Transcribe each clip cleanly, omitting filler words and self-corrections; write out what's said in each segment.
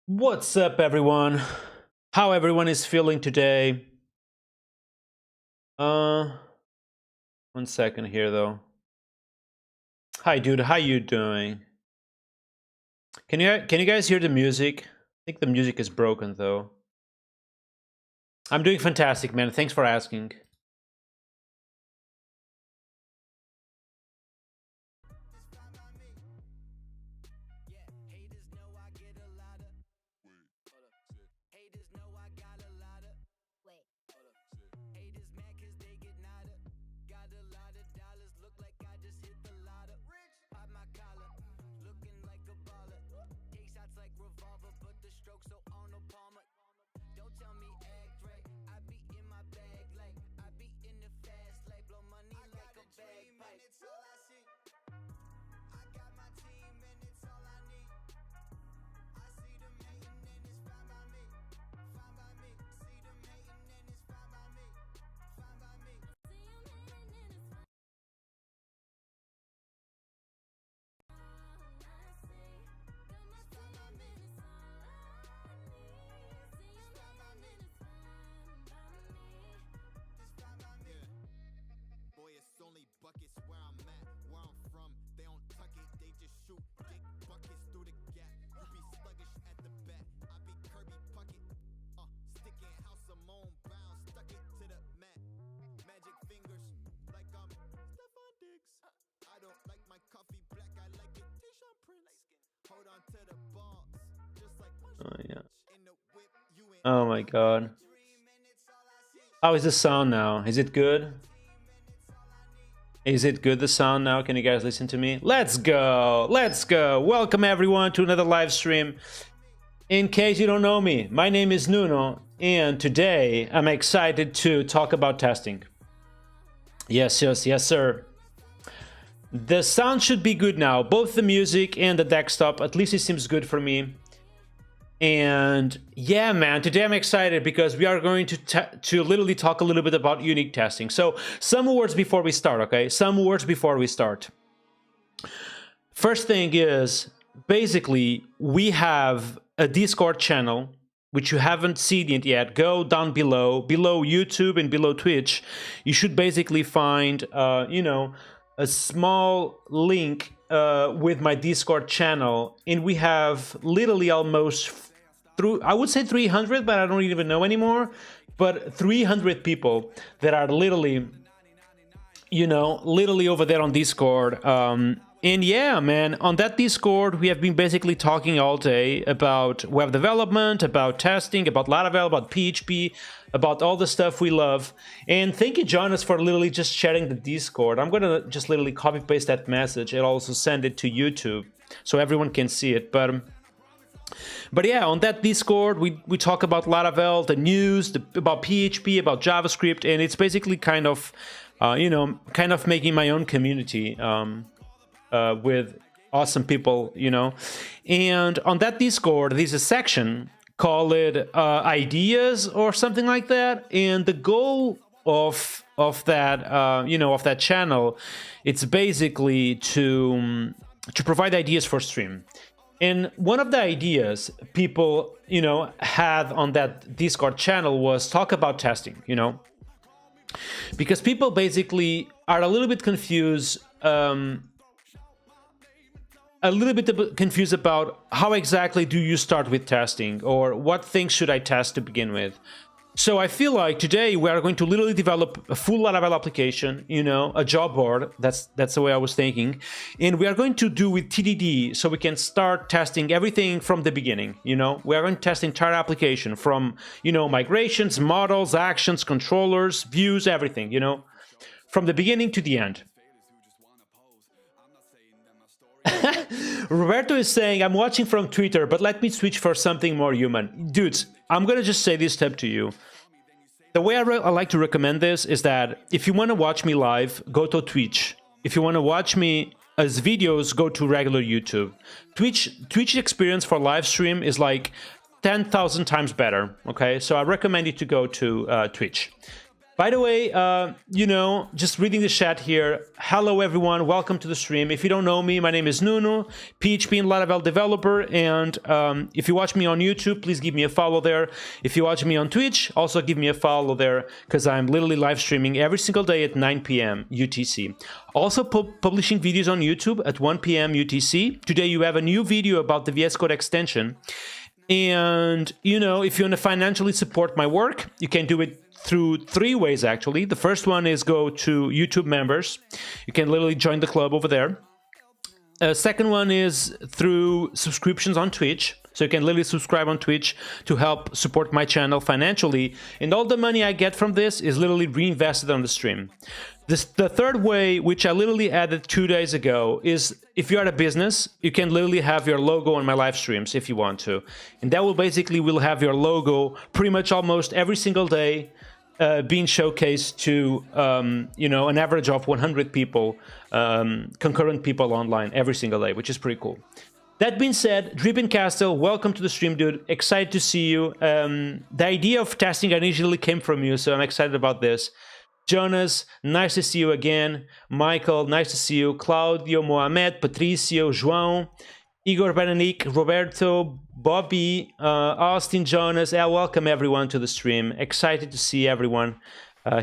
What's up, everyone? How everyone is feeling today? 1 second here, though. Hi, dude. How you doing? Can you guys hear the music? I think the music is broken, though. I'm doing fantastic, man. Thanks for asking. Oh, yeah. Oh my god. How is the sound now? Is it good? Is it good, the sound now? Can you guys listen to me? Let's go! Let's go! Welcome everyone to another live stream. In case you don't know me, my name is Nuno, and today I'm excited to talk about testing. Yes, sir. The sound should be good now, both the music and the desktop. At least it seems good for me. And yeah, man, today I'm excited because we are going to literally talk a little bit about unit testing. So some words before we start, okay? Some words before we start. First thing is, basically, we have a Discord channel, which you haven't seen it yet. Go down below YouTube and below Twitch. You should basically find, a small link with my Discord channel, and we have literally almost I would say 300, but I don't even know anymore, but 300 people that are literally over there on Discord. And yeah, man, on that Discord, we have been basically talking all day about web development, about testing, about Laravel, about PHP, about all the stuff we love. And thank you, Jonas, for literally just sharing the Discord. I'm gonna just literally copy paste that message and also send it to YouTube so everyone can see it. But yeah, on that Discord, we talk about Laravel, the news, about PHP, about JavaScript, and it's basically kind of making my own community with awesome people, And on that Discord, there's a section called ideas or something like that. And the goal of that, of that channel, it's basically to provide ideas for stream. And one of the ideas people, had on that Discord channel was talk about testing, because people basically are a little bit confused, about how exactly do you start with testing, or what things should I test to begin with. So I feel like today we are going to literally develop a full Laravel application, a job board. That's the way I was thinking. And we are going to do with TDD, so we can start testing everything from the beginning, We are going to test the entire application from, migrations, models, actions, controllers, views, everything, from the beginning to the end. Roberto is saying, I'm watching from Twitter, but let me switch for something more human. Dudes, I'm going to just say this step to you. The way I like to recommend this is that if you want to watch me live, go to Twitch. If you want to watch me as videos, go to regular YouTube. Twitch experience for live stream is like 10,000 times better, okay? So I recommend you to go to Twitch. By the way, just reading the chat here. Hello, everyone. Welcome to the stream. If you don't know me, my name is Nuno, PHP and Laravel developer. And if you watch me on YouTube, please give me a follow there. If you watch me on Twitch, also give me a follow there, because I'm literally live streaming every single day at 9 p.m. UTC. Also publishing videos on YouTube at 1 p.m. UTC. Today, you have a new video about the VS Code extension. And, if you want to financially support my work, you can do it through 3 ways, actually. The first one is go to YouTube members. You can literally join the club over there. Second one is through subscriptions on Twitch. So you can literally subscribe on Twitch to help support my channel financially. And all the money I get from this is literally reinvested on the stream. The third way, which I literally added 2 days ago, is if you're at a business, you can literally have your logo on my live streams if you want to. And that will have your logo pretty much almost every single day being showcased to, an average of 100 people, concurrent people online every single day, which is pretty cool. That being said, Drippin Castle, welcome to the stream, dude. Excited to see you. The idea of testing initially came from you, so I'm excited about this. Jonas, nice to see you again. Michael, nice to see you. Claudio, Mohamed, Patricio, João, Igor, Berenique, Roberto, Bobby, Austin, Jonas. Welcome everyone to the stream. Excited to see everyone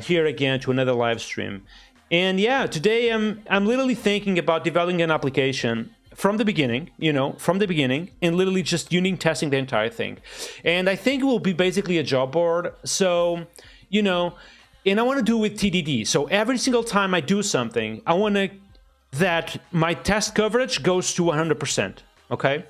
here again to another live stream. And yeah, today I'm literally thinking about developing an application from the beginning, and literally just unit testing the entire thing. And I think it will be basically a job board. So, and I want to do it with TDD. So every single time I do something, I want that my test coverage goes to 100%. Okay?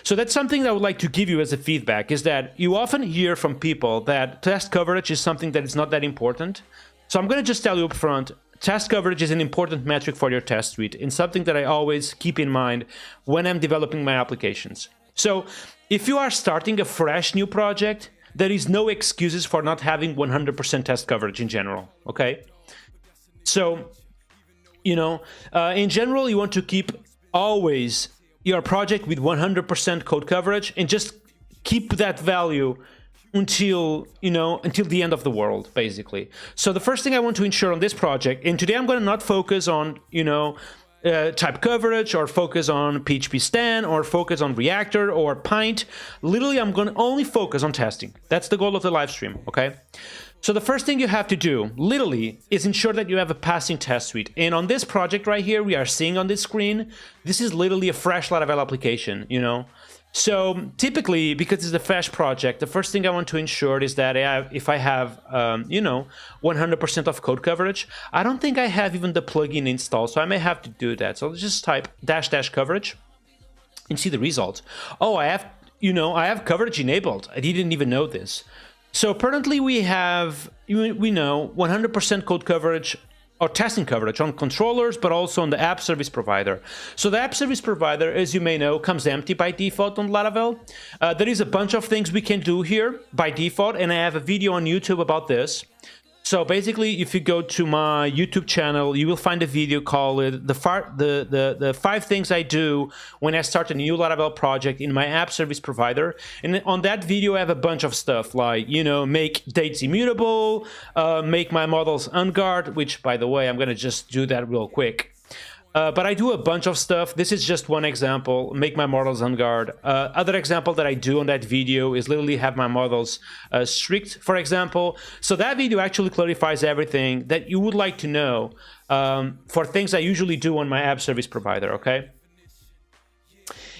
So that's something that I would like to give you as a feedback, is that you often hear from people that test coverage is something that is not that important. So I'm going to just tell you up front, test coverage is an important metric for your test suite and something that I always keep in mind when I'm developing my applications. So if you are starting a fresh new project, there is no excuses for not having 100% test coverage in general, okay? So, in general, you want to keep always your project with 100% code coverage and just keep that value until the end of the world, basically. So the first thing I want to ensure on this project, and today I'm going to not focus on, type coverage or focus on PHP Stan or focus on Reactor or Pint. Literally, I'm going to only focus on testing. That's the goal of the live stream, okay? So the first thing you have to do, literally, is ensure that you have a passing test suite. And on this project right here, we are seeing on this screen, this is literally a fresh Laravel application, So typically, because it's a fresh project, the first thing I want to ensure is that if I have, 100% of code coverage, I don't think I have even the plugin installed, so I may have to do that. So let's just type -- coverage and see the results. Oh, I have coverage enabled. I didn't even know this. So apparently we know 100% code coverage or testing coverage on controllers, but also on the app service provider. So the app service provider, as you may know, comes empty by default on Laravel. There is a bunch of things we can do here by default, and I have a video on YouTube about this. So basically, if you go to my YouTube channel, you will find a video called the 5 things I do when I start a new Laravel project in my app service provider. And on that video, I have a bunch of stuff like, make dates immutable, make my models unguard, which, by the way, I'm going to just do that real quick. But I do a bunch of stuff. This is just one example, make my models unguard. Other example that I do on that video is literally have my models strict, for example. So that video actually clarifies everything that you would like to know for things I usually do on my app service provider, okay?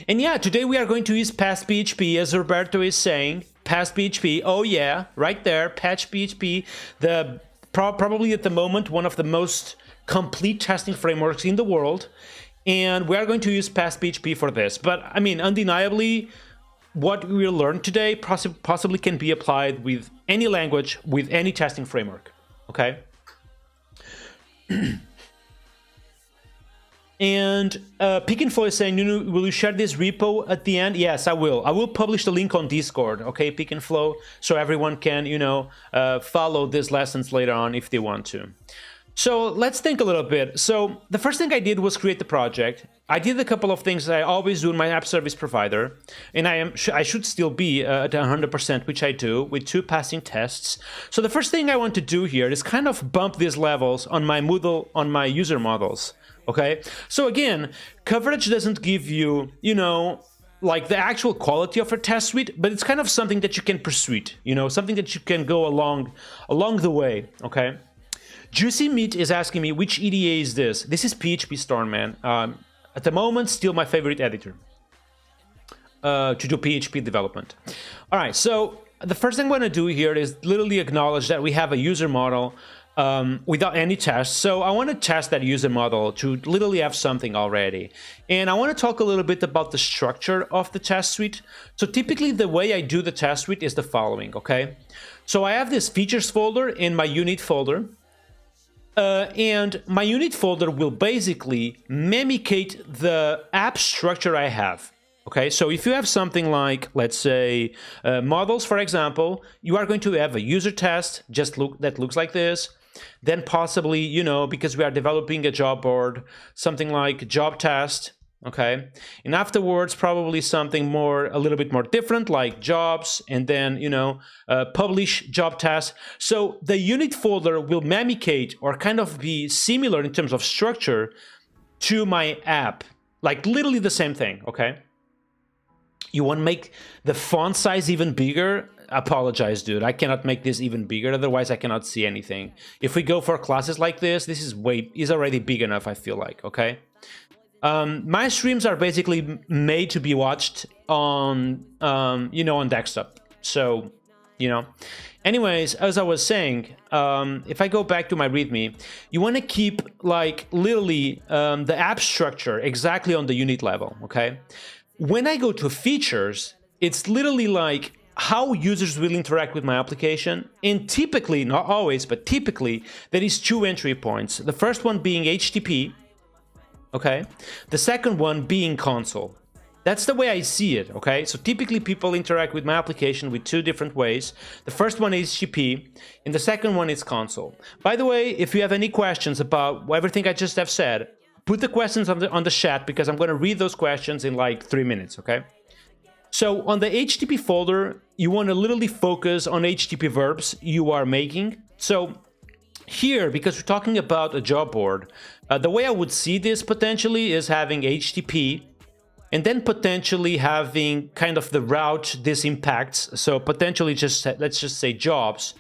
And yeah, today we are going to use Past PHP, as Roberto is saying. Past PHP, oh yeah, right there, Patch PHP, probably at the moment one of the most complete testing frameworks in the world, and we are going to use Past PHP for this. But I mean, undeniably, what we will learn today possibly can be applied with any language, with any testing framework, okay? And Pick and Flow is saying, will you share this repo at the end? Yes, I will. I will publish the link on Discord, okay, Pick and Flow, so everyone can, follow these lessons later on if they want to. So let's think a little bit. So the first thing I did was create the project. I did a couple of things that I always do in my app service provider, and I should still be at 100%, which I do, with 2 passing tests. So the first thing I want to do here is kind of bump these levels on my Moodle, on my user models. Okay. So again, coverage doesn't give you, you know, like the actual quality of a test suite, but it's kind of something that you can persuade, you know, something that you can go along the way. Okay. Juicy Meat is asking me, which EDA is this? This is PHP Storm, man. At the moment, still my favorite editor to do PHP development. All right, so the first thing I'm going to do here is literally acknowledge that we have a user model without any tests. So I want to test that user model to literally have something already. And I want to talk a little bit about the structure of the test suite. So typically the way I do the test suite is the following, okay? So I have this features folder in my unit folder. And my unit folder will basically mimicate the app structure I have. Okay, so if you have something like, let's say, models, for example, you are going to have a user test that looks like this. Then possibly, you know, because we are developing a job board, something like job test. Okay, and afterwards probably something a little bit more different, like jobs, and then, you know, publish job test. So the unit folder will mimicate or kind of be similar in terms of structure to my app, like literally the same thing. Okay, you want to make the font size even bigger? Apologize, dude, I cannot make this even bigger, otherwise I cannot see anything. If we go for classes like this is already big enough, I feel like. Okay. My streams are basically made to be watched on, you know, on desktop. So, you know, anyways, as I was saying, if I go back to my README, you want to keep like literally the app structure exactly on the unit level. Okay. When I go to features, it's literally like how users will interact with my application. And typically, not always, but typically, there is 2 entry points. The first one being HTTP. Okay, the second one being console. That's the way I see it. Okay, so typically people interact with my application with 2 different ways. The first one is HTTP, and the second one is console. By the way, if you have any questions about everything I just have said, put the questions on the chat, because I'm going to read those questions in like 3 minutes. Okay, so on the HTTP folder, you want to literally focus on HTTP verbs you are making. So here, because we're talking about a job board, the way I would see this potentially is having HTTP and then potentially having kind of the route this impacts. So potentially let's just say jobs.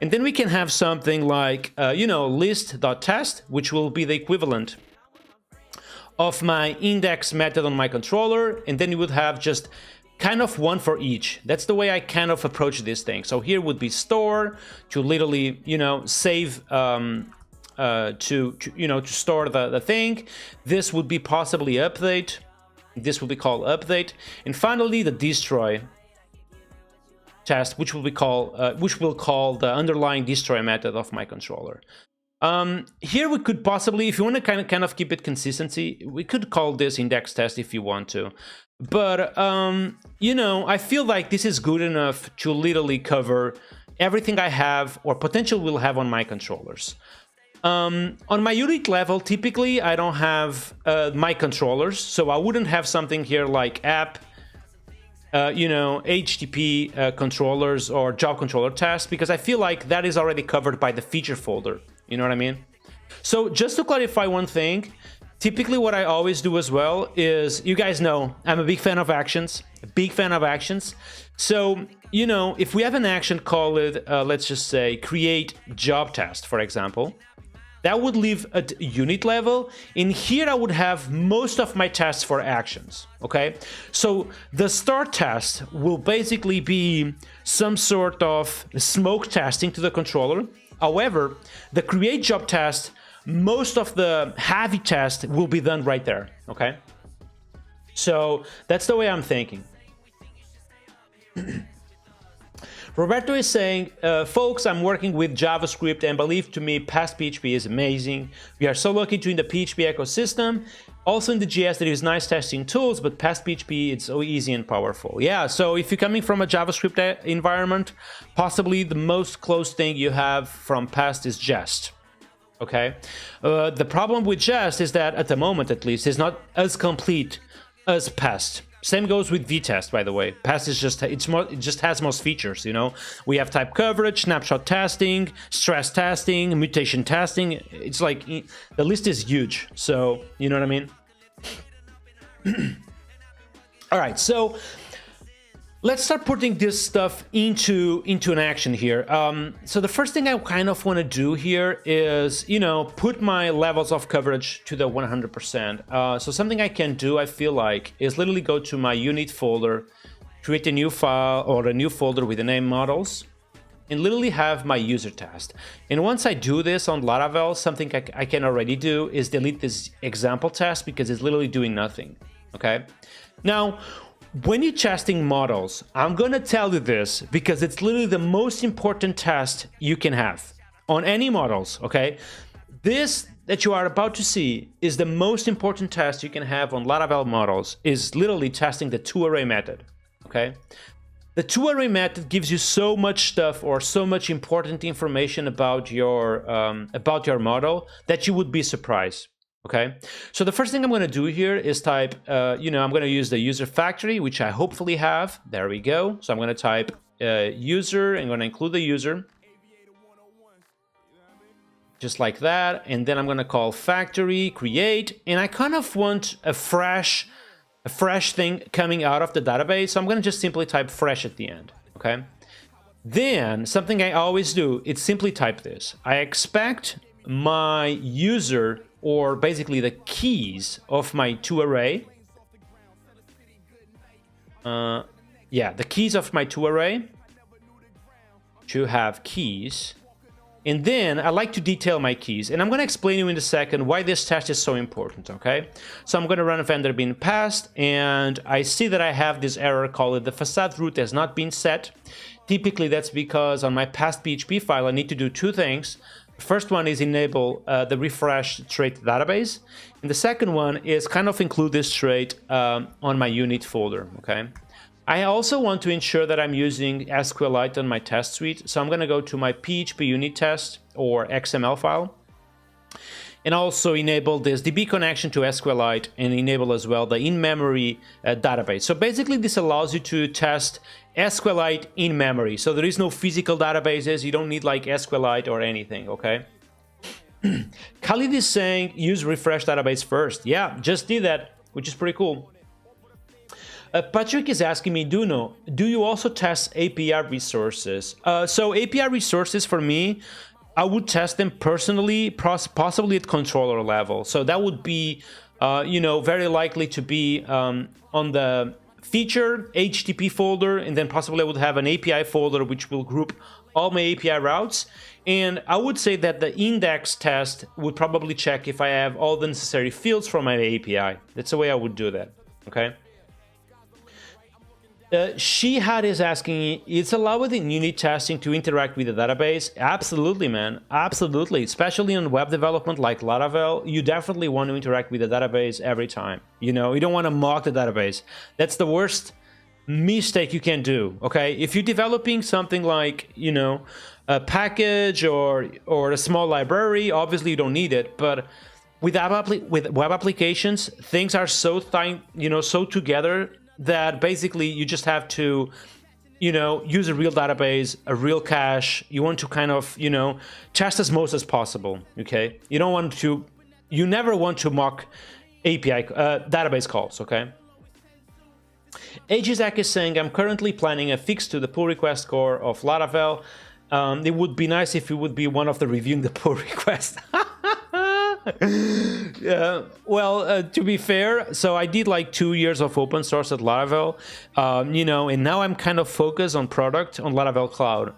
And then we can have something like, you know, list.test, which will be the equivalent of my index method on my controller. And then you would have just kind of one for each. That's the way I kind of approach this thing. So here would be store to literally, you know, save, to store the thing. This would be possibly update. This will be called update. And finally, the destroy test, which will call the underlying destroy method of my controller. Here we could possibly, if you want to kind of keep it consistency, we could call this index test if you want to. But, you know, I feel like this is good enough to literally cover everything I have or potentially will have on my controllers. On my unit level, typically I don't have my controllers, so I wouldn't have something here like app, you know, HTTP controllers or job controller test, because I feel like that is already covered by the feature folder. You know what I mean? So just to clarify one thing, typically what I always do as well is, you guys know, I'm a big fan of actions, So, you know, if we have an action, call it, let's just say, create job test, for example, that would live at unit level. In here, I would have most of my tests for actions, okay? So the start test will basically be some sort of smoke testing to the controller. However, the create job test, most of the heavy test will be done right there, okay? So that's the way I'm thinking. Roberto is saying, folks, I'm working with JavaScript, and believe to me, past PHP is amazing. We are so lucky to in the PHP ecosystem. Also in the JS, there is nice testing tools, but past PHP, it's so easy and powerful. Yeah, so if you're coming from a JavaScript environment, possibly the most close thing you have from past is Jest. okay? The problem with Jest is that, at the moment at least, it's not as complete as Pest. Same goes with VTest, by the way. Pest is just, it just has most features, you know? We have type coverage, snapshot testing, stress testing, mutation testing. It's like, the list is huge, so, you know what I mean? All right, so let's start putting this stuff into an action here. So the first thing I kind of want to do here is, you know, put my levels of coverage to the 100%. So something I can do, I feel like, is literally go to my unit folder, create a new file or a new folder with the name models, and literally have my user test. And once I do this on Laravel, something I can already do is delete this example test because it's literally doing nothing, okay? Now, when you're testing models, I'm gonna tell you this because it's literally the most important test you can have on any models, okay? This that you are about to see is the most important test you can have on Laravel models, is literally testing the toArray method, okay? The toArray method gives you so much stuff or so much important information about your model that you would be surprised. Okay, so the first thing I'm going to do here is type, you know, I'm going to use the user factory, which I hopefully have. There we go. So I'm going to type user. I'm going to include the user. Just like that. And then I'm going to call factory, create. And I kind of want a fresh thing coming out of the database. So I'm going to just simply type fresh at the end. Okay. Then something I always do, it's simply type this. I expect my user, or basically the keys of my toArray. Yeah, the keys of my toArray to have keys. And then I like to detail my keys. And I'm going to explain you in a second why this test is so important, okay? So I'm going to run a vendor bin past, and I see that I have this error called the facade route has not been set. Typically, that's because on my past PHP file, I need to do two things. First one is enable the refresh trait database, and the second one is kind of include this trait on my unit folder, okay? I also want to ensure that I'm using SQLite on my test suite, so I'm going to go to my PHP unit test or XML file, and also enable this DB connection to SQLite, and enable as well the in-memory database. So basically this allows you to test SQLite in memory. So there is no physical databases. You don't need like SQLite or anything, okay? Khalid is saying use refresh database first. Yeah, just did that, which is pretty cool. Patrick is asking me, do you also test API resources? So API resources for me, I would test them personally, possibly at controller level. So that would be, you know, very likely to be on the feature HTTP folder, and then possibly I would have an API folder which will group all my API routes. And I would say that the index test would probably check if I have all the necessary fields from my API. That's the way I would do that, okay? Shihad is asking, it's allowed in unit testing to interact with the database? Absolutely, man. Absolutely. Especially on web development like Laravel, you definitely want to interact with the database every time. You know, you don't want to mock the database. That's the worst mistake you can do, okay? If you're developing something like, you know, a package or a small library, obviously you don't need it. But with web applications, things are so so together that basically you just have to, you know, use a real database, a real cache. You want to kind of, you know, test as most as possible, okay? You never want to mock API, database calls, okay? AJZak is saying, I'm currently planning a fix to the pull request core of Laravel. It would be nice if you would be one of the reviewing the pull request. Well, to be fair, so I did like 2 years of open source at Laravel, you know, and now I'm kind of focused on product on Laravel Cloud.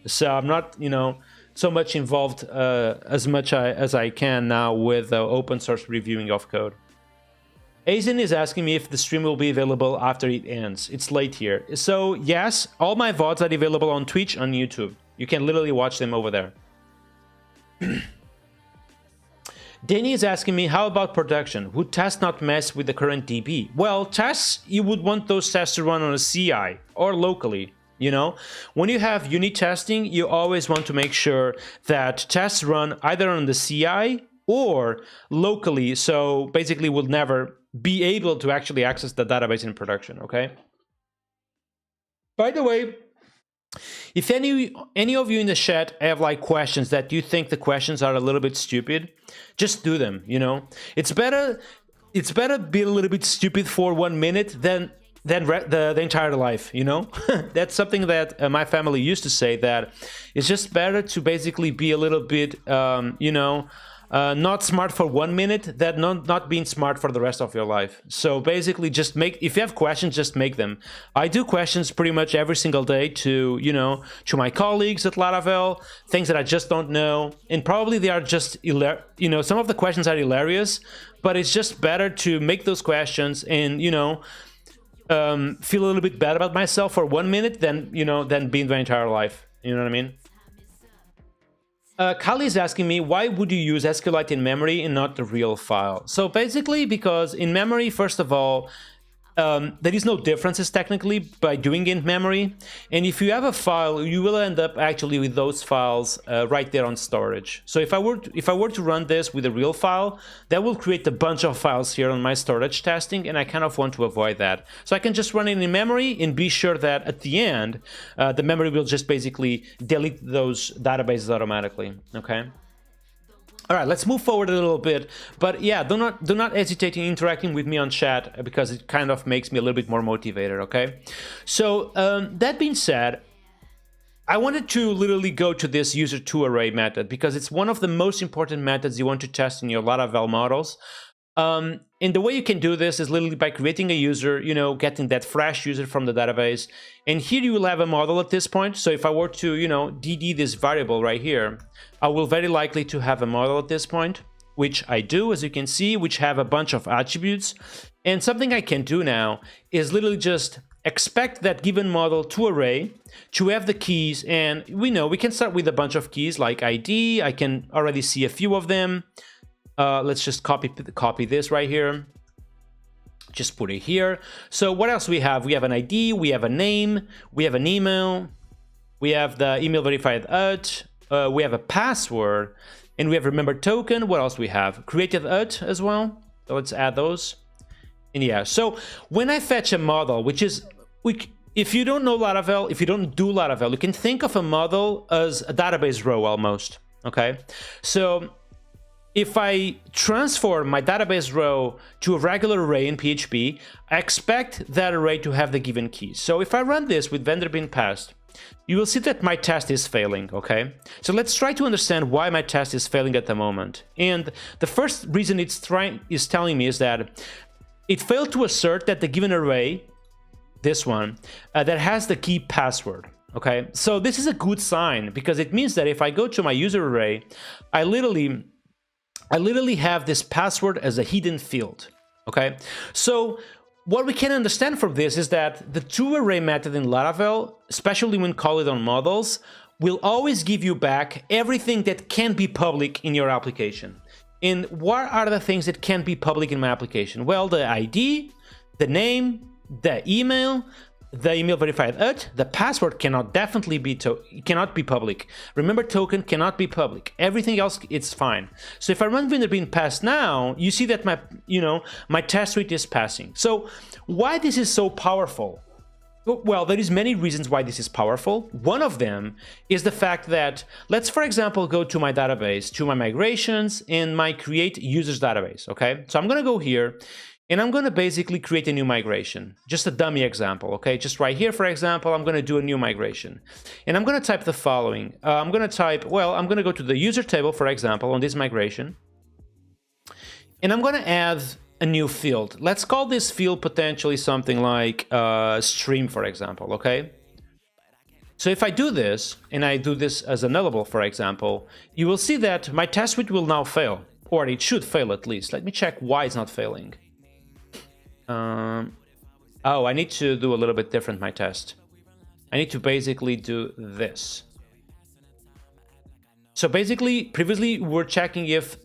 So I'm not, you know, so much involved as much as I can now with open source reviewing of code. Aizen is asking me if the stream will be available after it ends. It's late here. So yes, all my VODs are available on Twitch, on YouTube. You can literally watch them over there. Danny is asking me, how about production? Would tests not mess with the current DB? Well, tests, you would want those tests to run on a CI or locally. You know, when you have unit testing, you always want to make sure that tests run either on the CI or locally, so basically we'll never be able to actually access the database in production, okay? By the way, if any of you in the chat have like questions that you think the questions are a little bit stupid, just do them, you know? It's better be a little bit stupid for 1 minute than the entire life, you know? That's something that my family used to say, that it's just better to basically be a little bit, you know, not smart for 1 minute than not being smart for the rest of your life. So basically just if you have questions, just make them. I do questions pretty much every single day to, you know, to my colleagues at Laravel, things that I just don't know. And probably they are just, you know, some of the questions are hilarious, but it's just better to make those questions and, you know, feel a little bit bad about myself for 1 minute than, you know, than being my entire life. You know what I mean? Kali is asking me, why would you use SQLite in memory and not the real file? So basically, because in memory, first of all, there is no differences technically by doing it in memory. And if you have a file, you will end up actually with those files right there on storage. So if I were to run this with a real file, that will create a bunch of files here on my storage testing, and I kind of want to avoid that. So I can just run it in memory and be sure that at the end, the memory will just basically delete those databases automatically, okay? All right, let's move forward a little bit, but yeah, do not hesitate in interacting with me on chat, because it kind of makes me a little bit more motivated, okay? So that being said, I wanted to literally go to this user toArray method because it's one of the most important methods you want to test in your Laravel models. And the way you can do this is literally by creating a user, you know, getting that fresh user from the database. And here you will have a model at this point. So if I were to, you know, DD this variable right here, I will very likely to have a model at this point, which I do, as you can see, which have a bunch of attributes. And something I can do now is literally just expect that given model toArray to have the keys. And we know we can start with a bunch of keys like ID. I can already see a few of them. Let's just copy this right here. Just put it here. So what else we have? We have an ID, we have a name, we have an email, we have the email verified at, we have a password, and we have remember token. What else we have? Created at as well. So let's add those. And yeah, so when I fetch a model, which is, if you don't know Laravel, if you don't do Laravel, you can think of a model as a database row almost, okay? So if I transform my database row to a regular array in PHP, I expect that array to have the given keys. So if I run this with vendor bin passed, you will see that my test is failing, okay? So let's try to understand why my test is failing at the moment. And the first reason it's telling me is that it failed to assert that the given array, this one, that has the key password. Okay, so this is a good sign because it means that if I go to my user array, I literally have this password as a hidden field, okay? So what we can understand from this is that the toArray method in Laravel, especially when called on models, will always give you back everything that can be public in your application. And what are the things that can be public in my application? Well, the ID, the name, the email verified at, the password cannot definitely be public. Remember token cannot be public. Everything else, it's fine. So if I run vendor bin pass now, you see that my test suite is passing. So why this is so powerful? Well, there is many reasons why this is powerful. One of them is the fact that, let's for example go to my database, to my migrations and my create users database, okay? So I'm gonna go here and I'm going to basically create a new migration, just a dummy example, okay? Just right here, for example, I'm going to do a new migration. And I'm going to type the following. I'm going to go to the user table, for example, on this migration. And I'm going to add a new field. Let's call this field potentially something like stream, for example, okay? So if I do this, and I do this as a nullable, for example, you will see that my test suite will now fail, or it should fail at least. Let me check why it's not failing. Oh, I need to do a little bit different my test. I need to basically do this. So basically, previously we're checking if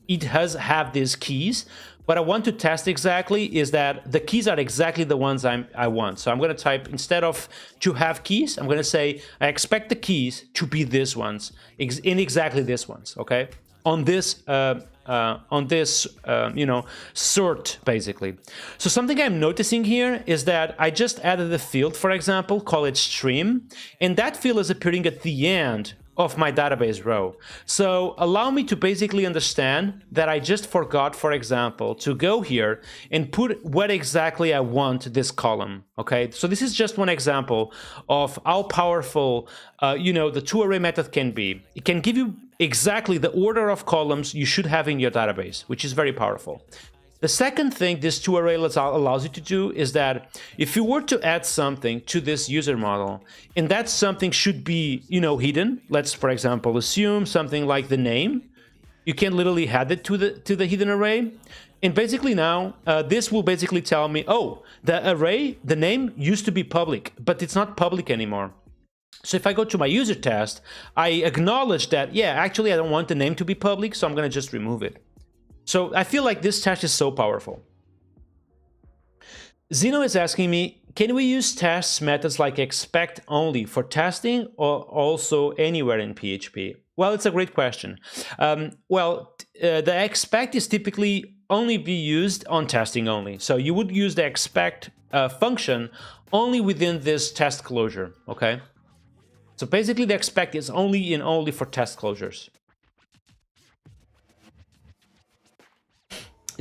it has these keys, what I want to test exactly is that the keys are exactly the ones I want. So I'm going to type, instead of to have keys, I'm going to say I expect the keys to be these ones, in exactly these ones, okay? On this sort, basically. So something I'm noticing here is that I just added a field, for example, call it stream, and that field is appearing at the end of my database row. So allow me to basically understand that I just forgot, for example, to go here and put what exactly I want this column, okay? So this is just one example of how powerful, the toArray method can be. It can give you exactly the order of columns you should have in your database, which is very powerful. The second thing this toArray allows you to do is that if you were to add something to this user model, and that something should be, hidden, let's, for example, assume something like the name, you can literally add it to the hidden array. And basically now, this will basically tell me, oh, the array, the name used to be public, but it's not public anymore. So if I go to my user test, I acknowledge that, yeah, actually I don't want the name to be public, so I'm going to just remove it. So I feel like this test is so powerful. Zeno is asking me, can we use test methods like expect only for testing or also anywhere in PHP? Well, it's a great question. The expect is typically only be used on testing only. So you would use the expect function only within this test closure, okay? So basically the expect is only for test closures.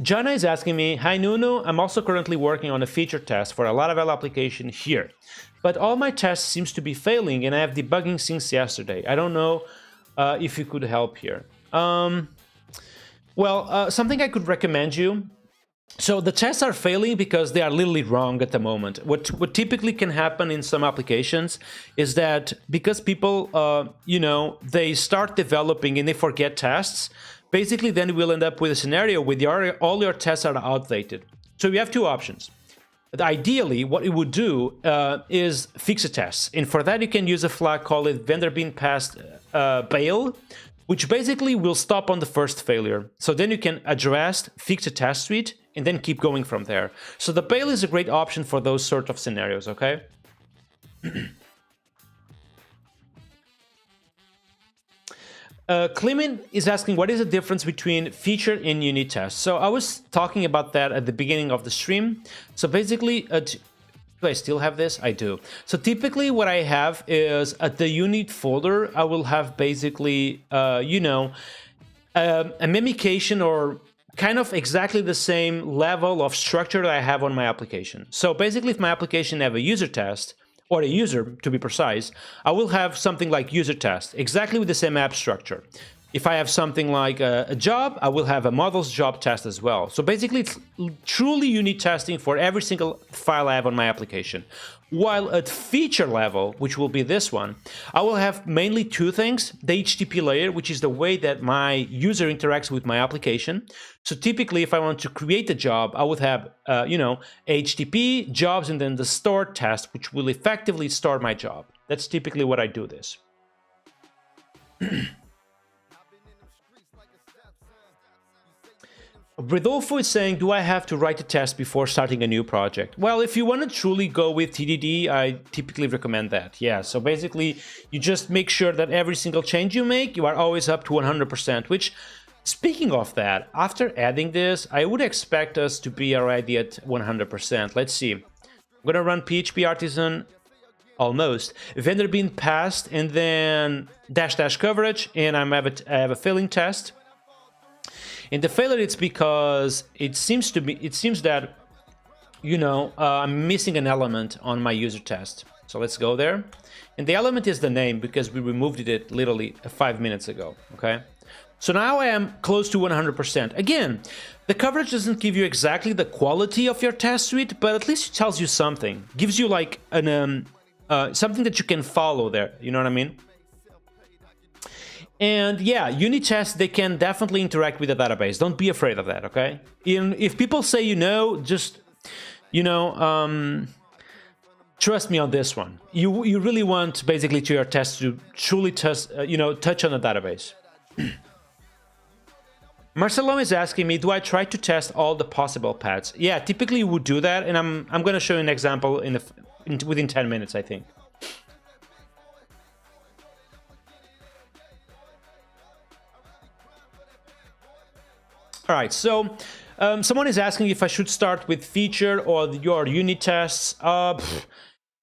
Jana is asking me, hi Nuno, I'm also currently working on a feature test for a Laravel application here, but all my tests seems to be failing and I have debugging since yesterday. I don't know if you could help here. Something I could recommend you. So the tests are failing because they are literally wrong at the moment. What typically can happen in some applications is that because people, they start developing and they forget tests, basically then we'll end up with a scenario where all your tests are outdated. So we have two options. Ideally, what it would do is fix a test. And for that, you can use a flag called vendor bean passed bail, which basically will stop on the first failure. So then you can address, fix a test suite, and then keep going from there. So the bail is a great option for those sort of scenarios, okay? Clement is asking, what is the difference between feature and unit tests? So I was talking about that at the beginning of the stream. So basically, do I still have this? I do. So typically what I have is at the unit folder, I will have basically, a mimication or kind of exactly the same level of structure that I have on my application. So basically, if my application have a user test, or a user, to be precise, I will have something like user test, exactly with the same app structure. If I have something like a job, I will have a models job test as well. So basically, it's truly unit testing for every single file I have on my application. While at feature level, which will be this one, I will have mainly two things. The HTTP layer, which is the way that my user interacts with my application. So typically, if I want to create a job, I would have, HTTP, jobs, and then the store test, which will effectively store my job. That's typically what I do this. Rodolfo is saying, do I have to write a test before starting a new project? Well, if you want to truly go with TDD, I typically recommend that. Yeah, so basically, you just make sure that every single change you make, you are always up to 100%, which, speaking of that, after adding this, I would expect us to be already at 100%. Let's see. I'm going to run PHP Artisan, almost. Vendor bean passed, and then -- coverage, and I have a failing test. And the failure, it's because it seems that, I'm missing an element on my user test. So let's go there. And the element is the name because we removed it literally 5 minutes ago, okay? So now I am close to 100%. Again, the coverage doesn't give you exactly the quality of your test suite, but at least it tells you something. Gives you like an something that you can follow there, you know what I mean? And yeah, unit tests, they can definitely interact with the database. Don't be afraid of that, okay? If people say just, trust me on this one. You really want basically to your tests to truly touch on the database. Marcelo is asking me, do I try to test all the possible paths? Yeah, typically you would do that, and I'm going to show you an example within 10 minutes, I think. All right, so someone is asking if I should start with feature or your unit tests.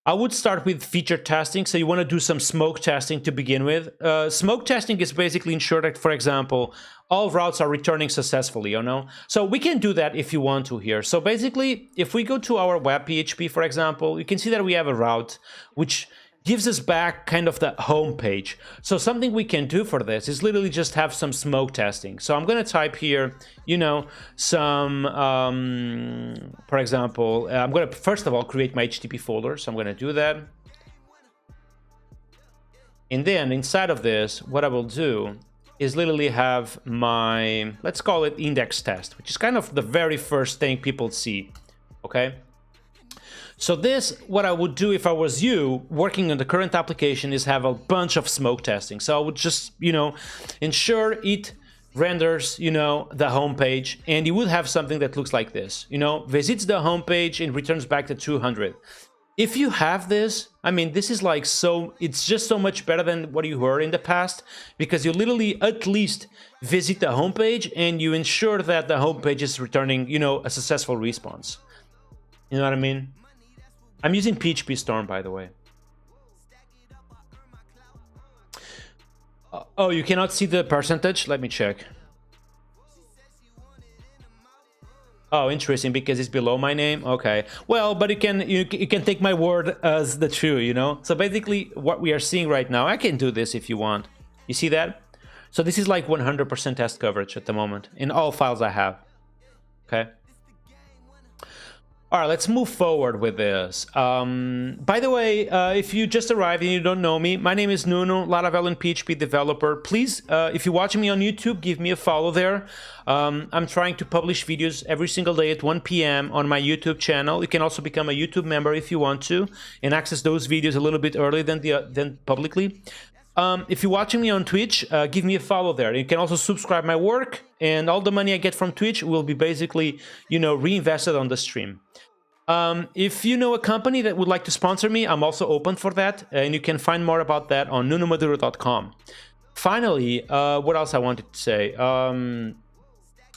I would start with feature testing, so you want to do some smoke testing to begin with. Smoke testing is basically ensure that, for example, all routes are returning successfully, you know? So we can do that if you want to here. So basically, if we go to our web PHP, for example, you can see that we have a route which gives us back kind of the home page. So something we can do for this is literally just have some smoke testing. So I'm going to type here, you know, some, for example, I'm going to first of all create my HTTP folder. So I'm going to do that. And then inside of this, what I will do is literally have my, let's call it index test, which is kind of the very first thing people see. Okay. So this, what I would do if I was you working on the current application is have a bunch of smoke testing. So I would just, you know, ensure it renders, you know, the home page, and you would have something that looks like this, you know, visits the home page and returns back to 200. If you have this, I mean, this is like so, it's just so much better than what you were in the past, because you literally at least visit the home page and you ensure that the home page is returning, you know, a successful response. You know what I mean? I'm using PHP Storm, by the way. Oh, you cannot see the percentage? Let me check. Oh, interesting, because it's below my name. Okay. Well, but you can take my word as the true, you know? So basically, what we are seeing right now, I can do this if you want. You see that? So this is like 100% test coverage at the moment in all files I have. Okay. All right, let's move forward with this. By the way, if you just arrived and you don't know me, my name is Nuno, Laravel and PHP developer. Please, if you're watching me on YouTube, give me a follow there. I'm trying to publish videos every single day at 1 p.m. on my YouTube channel. You can also become a YouTube member if you want to and access those videos a little bit earlier than publicly. If you're watching me on Twitch, give me a follow there. You can also subscribe my work, and all the money I get from Twitch will be basically, you know, reinvested on the stream. If you know a company that would like to sponsor me, I'm also open for that, and you can find more about that on nunomaduro.com. Finally, what else I wanted to say?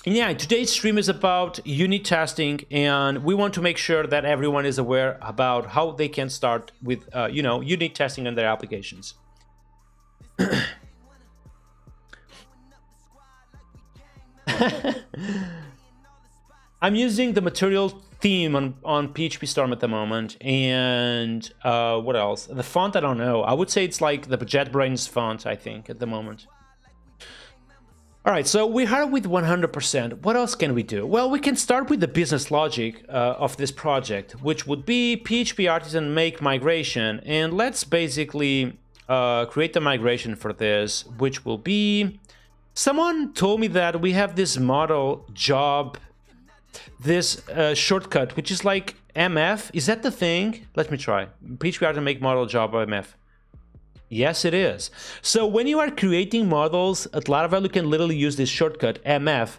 Yeah, today's stream is about unit testing, and we want to make sure that everyone is aware about how they can start with, you know, unit testing on their applications. I'm using the material theme on PHP Storm at the moment, and what else? The font, I don't know. I would say it's like the JetBrains font, I think, at the moment. All right, so we are with 100%. What else can we do? Well, we can start with the business logic of this project, which would be PHP Artisan make migration, and let's basically create the migration for this, which will be, someone told me that we have this model job, this shortcut, which is like MF. Is that the thing? Let me try. PHP Artisan make model job MF. Yes, it is. So when you are creating models at Laravel, you can literally use this shortcut MF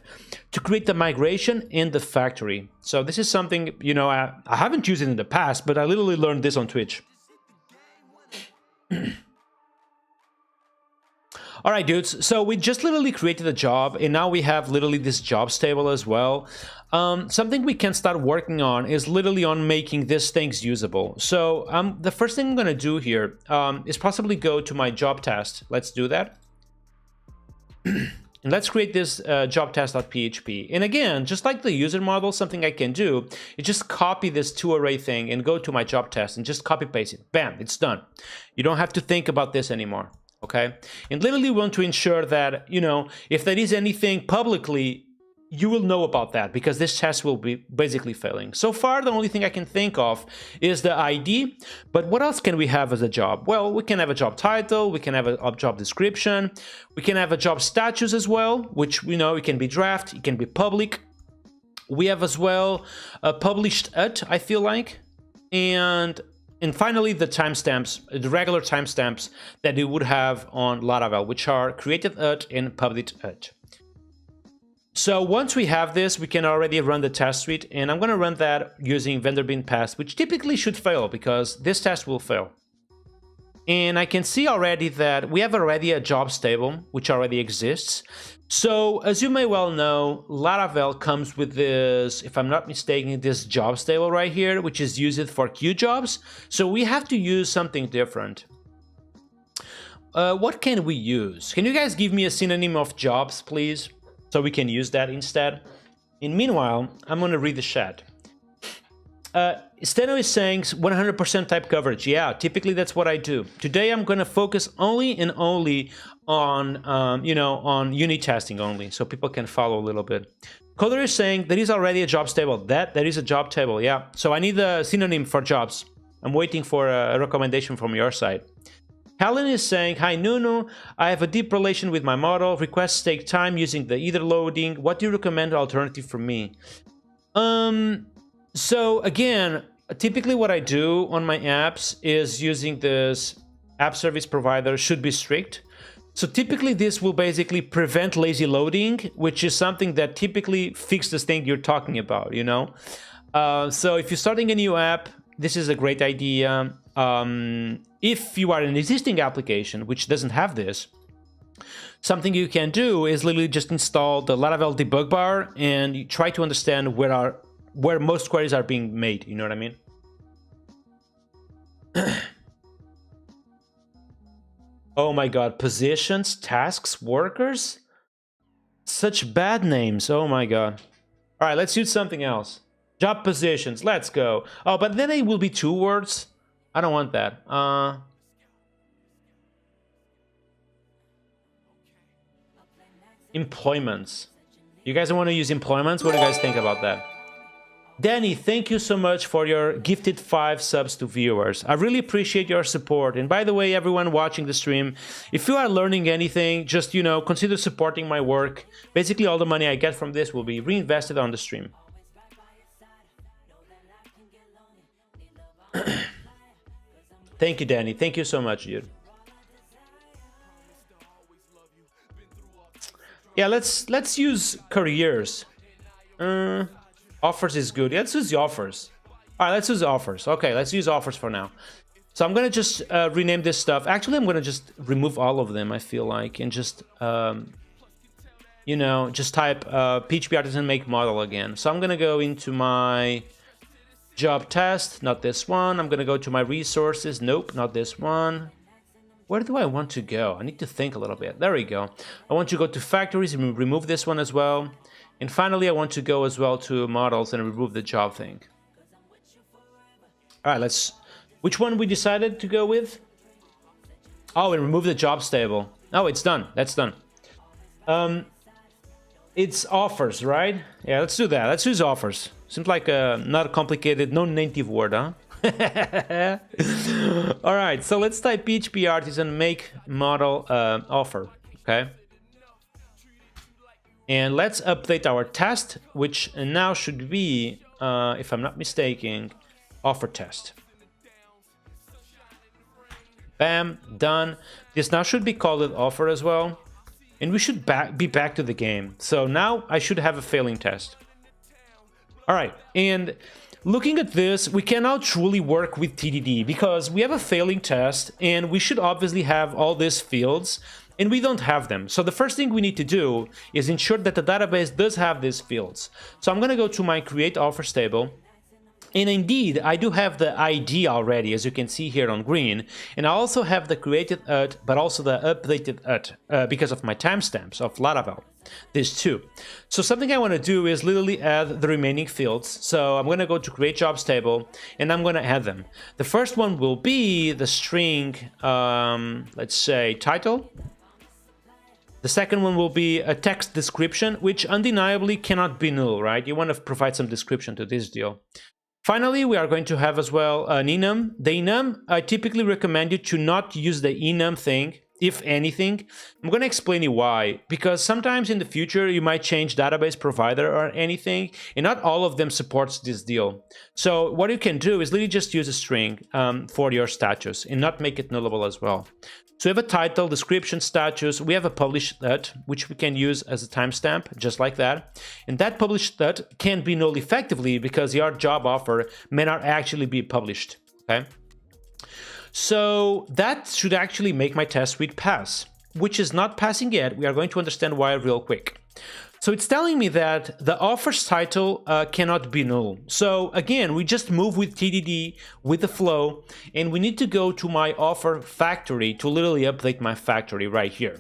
to create the migration in the factory. So this is something, you know, I haven't used it in the past, but I literally learned this on Twitch. All right, dudes, so we just literally created a job, and now we have literally this jobs table as well. Something we can start working on is literally on making these things usable. So the first thing I'm going to do here is possibly go to my job test. Let's do that. And let's create this job test.php. And again, just like the user model, something I can do is just copy this toArray thing and go to my job test and just copy paste it. Bam, it's done. You don't have to think about this anymore. Okay, and literally want to ensure that, you know, if there is anything publicly, you will know about that, because this test will be basically failing. So far, the only thing I can think of is the ID, but what else can we have as a job? Well, we can have a job title, we can have a job description, we can have a job status as well, which we know it can be draft, it can be public. We have as well published at, I feel like, and finally, the timestamps, the regular timestamps that you would have on Laravel, which are created at and published at. So once we have this, we can already run the test suite, and I'm going to run that using vendor bin pass, which typically should fail because this test will fail. And I can see already that we have already a jobs table, which already exists. So as you may well know, Laravel comes with this, if I'm not mistaken, this jobs table right here, which is used for queue jobs. So we have to use something different. What can we use? Can you guys give me a synonym of jobs, please? So we can use that instead. And meanwhile, I'm going to read the chat. Steno is saying 100% type coverage. Yeah, typically that's what I do. Today I'm going to focus only on, on unit testing only, so people can follow a little bit. Coder is saying there is already a jobs table. There is a job table, yeah. So I need a synonym for jobs. I'm waiting for a recommendation from your side. Helen is saying, hi Nuno, I have a deep relation with my model. Requests take time using the either loading. What do you recommend alternative for me? So again, typically what I do on my apps is using this app service provider should be strict. So typically this will basically prevent lazy loading, which is something that typically fixes the thing you're talking about, you know? So if you're starting a new app, this is a great idea. If you are an existing application which doesn't have this, something you can do is literally just install the Laravel debug bar and you try to understand where most queries are being made, you know what I mean? Oh my god, positions, tasks, workers? Such bad names, oh my god. All right, let's use something else. Job positions, let's go. Oh, but then it will be 2 words. I don't want that. Employments. You guys want to use employments? What do you guys think about that? Danny, thank you so much for your gifted 5 subs to viewers. I really appreciate your support. And by the way, everyone watching the stream, if you are learning anything, just, consider supporting my work. Basically, all the money I get from this will be reinvested on the stream. Thank you, Danny. Thank you so much, dude. Yeah, let's use careers. Offers is good. Let's use the offers. All right, let's use offers. Okay, let's use offers for now. So I'm gonna just rename this stuff. Actually, I'm gonna just remove all of them, I feel like, and just just type PHP artisan make model again. So I'm gonna go into my job test, not this one. I'm gonna go to my resources. Nope, not this one. Where do I want to go? I need to think a little bit. There we go. I want to go to factories and remove this one as well. And finally, I want to go as well to models and remove the job thing. All right, which one we decided to go with? Oh, and remove the jobs table. Oh, it's done. That's done. It's offers, right? Yeah, let's do that. Let's use offers. Seems like not a complicated, non-native word, huh? All right, so let's type PHP artisan make model offer, okay? And let's update our test, which now should be, if I'm not mistaken, offer test. Bam, done. This now should be called an offer as well. And we should be back to the game. So now I should have a failing test. All right, and looking at this, we can now truly work with TDD because we have a failing test and we should obviously have all these fields and we don't have them. So the first thing we need to do is ensure that the database does have these fields. So I'm gonna go to my create offers table. And indeed, I do have the ID already, as you can see here on green. And I also have the created UT, but also the updated UT, because of my timestamps of Laravel. These two. So something I want to do is literally add the remaining fields. So I'm going to go to create jobs table, and I'm going to add them. The first one will be the string, let's say, title. The second one will be a text description, which undeniably cannot be null, right? You want to provide some description to this deal. Finally, we are going to have as well an enum. The enum, I typically recommend you to not use the enum thing, if anything. I'm going to explain you why. Because sometimes in the future, you might change database provider or anything, and not all of them supports this deal. So what you can do is literally just use a string for your status and not make it nullable as well. So we have a title, description, status. We have a published which we can use as a timestamp, just like that. And that published can be null effectively because your job offer may not actually be published. Okay. So that should actually make my test suite pass, which is not passing yet. We are going to understand why real quick. So it's telling me that the offer's title cannot be null. So again, we just move with TDD, with the flow, and we need to go to my offer factory to literally update my factory right here.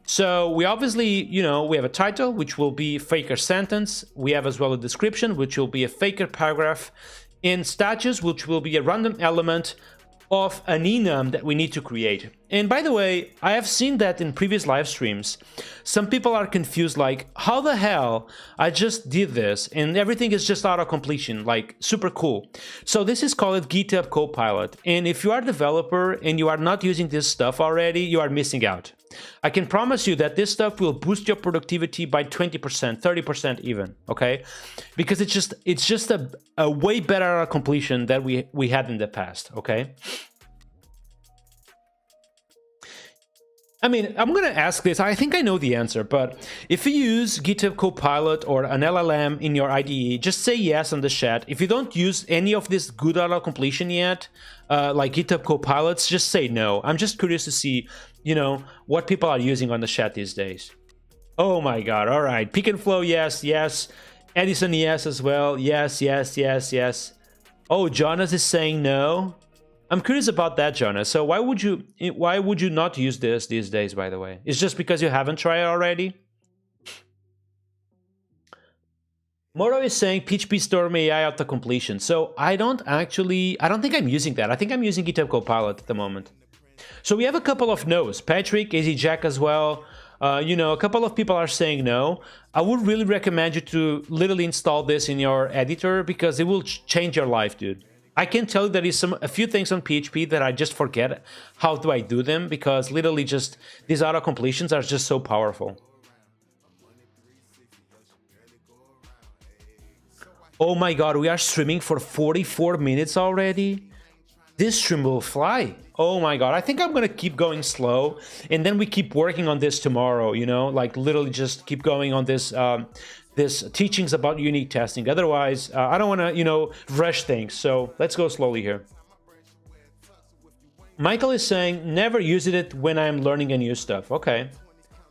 So we obviously, we have a title, which will be faker sentence. We have as well a description, which will be a faker paragraph. In status, which will be a random element of an enum that we need to create. And by the way, I have seen that in previous live streams. Some people are confused, like, how the hell I just did this and everything is just auto completion, like super cool. So this is called GitHub Copilot. And if you are a developer and you are not using this stuff already, you are missing out. I can promise you that this stuff will boost your productivity by 20%, 30% even, okay? Because it's just a way better completion that we had in the past, okay? I mean, I'm going to ask this. I think I know the answer, but if you use GitHub Copilot or an LLM in your IDE, just say yes on the chat. If you don't use any of this good auto completion yet, like GitHub Copilots, just say no. I'm just curious to see, what people are using on the chat these days. Oh my God. All right. Pick and Flow. Yes. Yes. Edison. Yes, as well. Yes. Yes. Yes. Yes. Oh, Jonas is saying no. I'm curious about that, Jonas. So why would you not use this these days, by the way? It's just because you haven't tried it already? Moro is saying PHP Storm AI auto completion. So I don't think I'm using that. I think I'm using GitHub Copilot at the moment. So we have a couple of no's. Patrick, AZ Jack as well. A couple of people are saying no. I would really recommend you to literally install this in your editor because it will change your life, dude. I can tell you there is a few things on PHP that I just forget how do I do them because literally just these auto completions are just so powerful. Oh my God, we are streaming for 44 minutes already. This stream will fly. Oh my God, I think I'm gonna keep going slow and then we keep working on this tomorrow, like literally just keep going on this this teachings about unique testing. Otherwise, I don't want to, rush things. So let's go slowly here. Michael is saying, never use it when I'm learning a new stuff. Okay.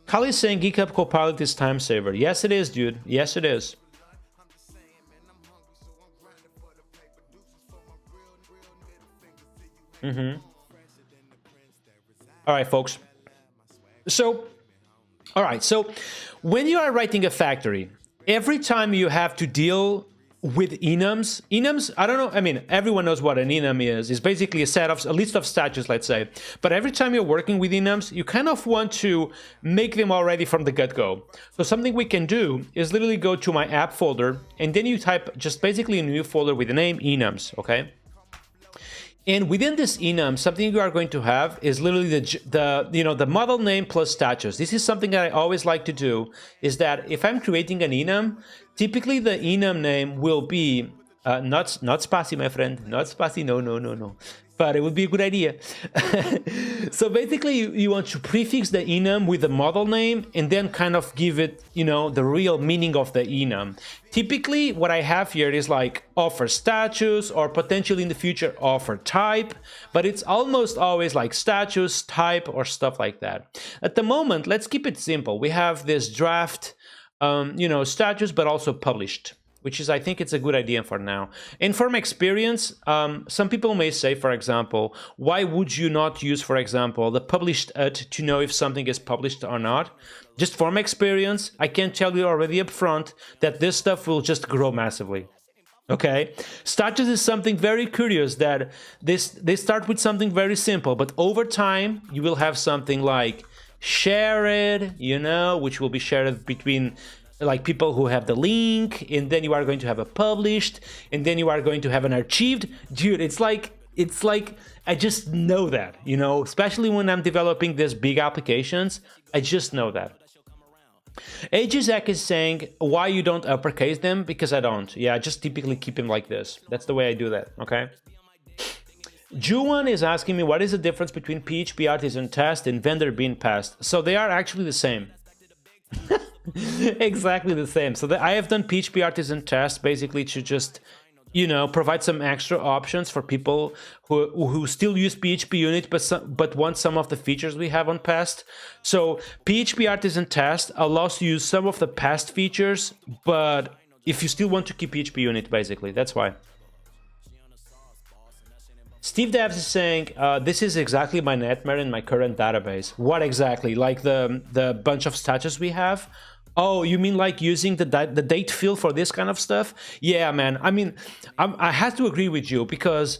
Kali is saying, GitHub Copilot is time saver. Yes, it is, dude. Yes, it is. All right, folks. So when you are writing a factory, every time you have to deal with enums, I don't know, I mean, everyone knows what an enum is. It's basically a list of statuses, let's say. But every time you're working with enums, you kind of want to make them already from the get-go. So something we can do is literally go to my app folder, and then you type just basically a new folder with the name enums, okay? And within this enum, something you are going to have is literally the model name plus status. This is something that I always like to do, is that if I'm creating an enum, typically the enum name will be not spassy, my friend, not spassy, no. But it would be a good idea. So basically, you want to prefix the enum with the model name and then kind of give it, the real meaning of the enum. Typically, what I have here is like offer status or potentially in the future offer type, but it's almost always like status, type, or stuff like that. At the moment, let's keep it simple. We have this draft, status, but also published, which is, I think it's a good idea for now. And from experience, some people may say, for example, why would you not use, for example, the published to know if something is published or not? Just from experience, I can tell you already up front that this stuff will just grow massively. Okay, status is something very curious that they start with something very simple, but over time you will have something like shared, which will be shared between like people who have the link, and then you are going to have a published, and then you are going to have an archived. Dude, it's like I just know that, especially when I'm developing these big applications, I just know that. AJZak is saying, why you don't uppercase them? Because I don't. Yeah, I just typically keep them like this. That's the way I do that, okay? Juan is asking me what is the difference between PHP artisan test and vendor bean passed. So they are actually the same. Exactly the same. So I have done PHP artisan test basically to just, you know, provide some extra options for people who still use PHP unit but want some of the features we have on past. So PHP artisan test allows you to use some of the past features, but if you still want to keep PHP unit, basically, that's why. Steve Devs is saying, this is exactly my nightmare in my current database. What exactly? Like the bunch of statuses we have? Oh, you mean like using the date field for this kind of stuff? Yeah, man. I mean, I have to agree with you, because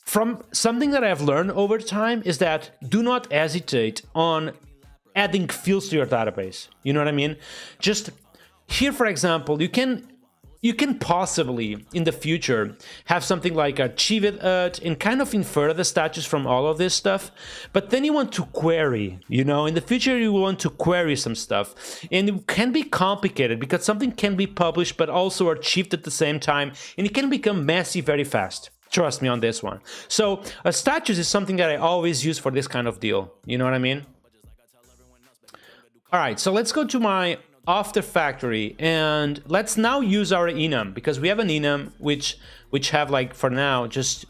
from something that I've learned over time is that do not hesitate on adding fields to your database. You know what I mean? Just here, for example, you can possibly in the future have something like achieve it and kind of infer the status from all of this stuff, but then you want to query, you know, in the future you want to query some stuff, and it can be complicated because something can be published but also achieved at the same time, and it can become messy very fast. Trust me on this one. So a status is something that I always use for this kind of deal, you know what I mean? All right, so let's go to my off the factory, and let's now use our enum, because we have an enum which have, like, for now, just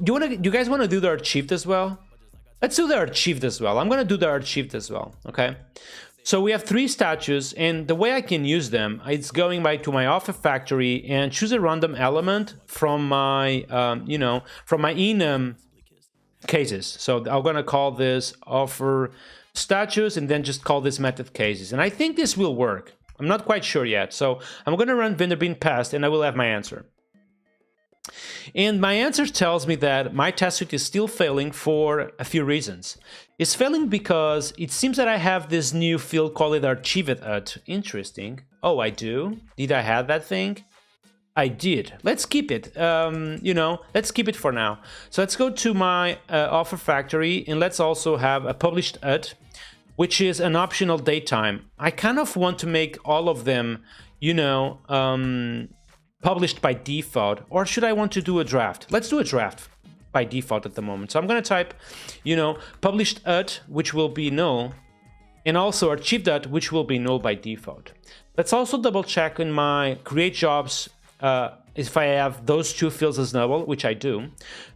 do you guys want to do the archived as well? Let's do the archived as well. I'm gonna do the archived as well. Okay, so we have 3 statues, and the way I can use them, it's going to my offer factory and choose a random element from my you know, from my enum cases. So I'm gonna call this offer statues and then just call this method cases, and I think this will work. I'm not quite sure yet, so I'm going to run vendor bean passed and I will have my answer. And my answer tells me that my test suite is still failing for a few reasons. It's failing because it seems that I have this new field called archived. Interesting. Oh, I do? Did I have that thing? I did. Let's keep it. You know, let's keep it for now. So let's go to my offer factory, and let's also have a published which is an optional datetime. I kind of want to make all of them, you know, published by default, or should I want to do a draft? Let's do a draft by default at the moment. So I'm going to type, you know, published which will be null, and also archived which will be null by default. Let's also double check in my create jobs if I have those 2 fields as null, which I do.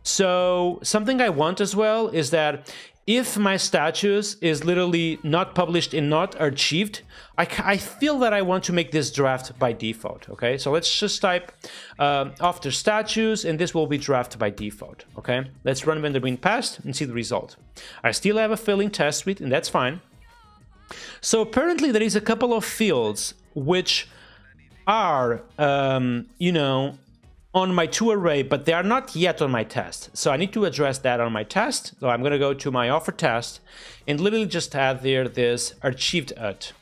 So something I want as well is that if my status is literally not published and not archived, I feel that I want to make this draft by default. Okay, so let's just type after status, and this will be draft by default. Okay, let's run vendor bean passed and see the result. I still have a failing test suite, and that's fine. So apparently there is a couple of fields which are, you know, on my toArray, but they are not yet on my test. So I need to address that on my test. So I'm going to go to my offer test and literally just add there this archived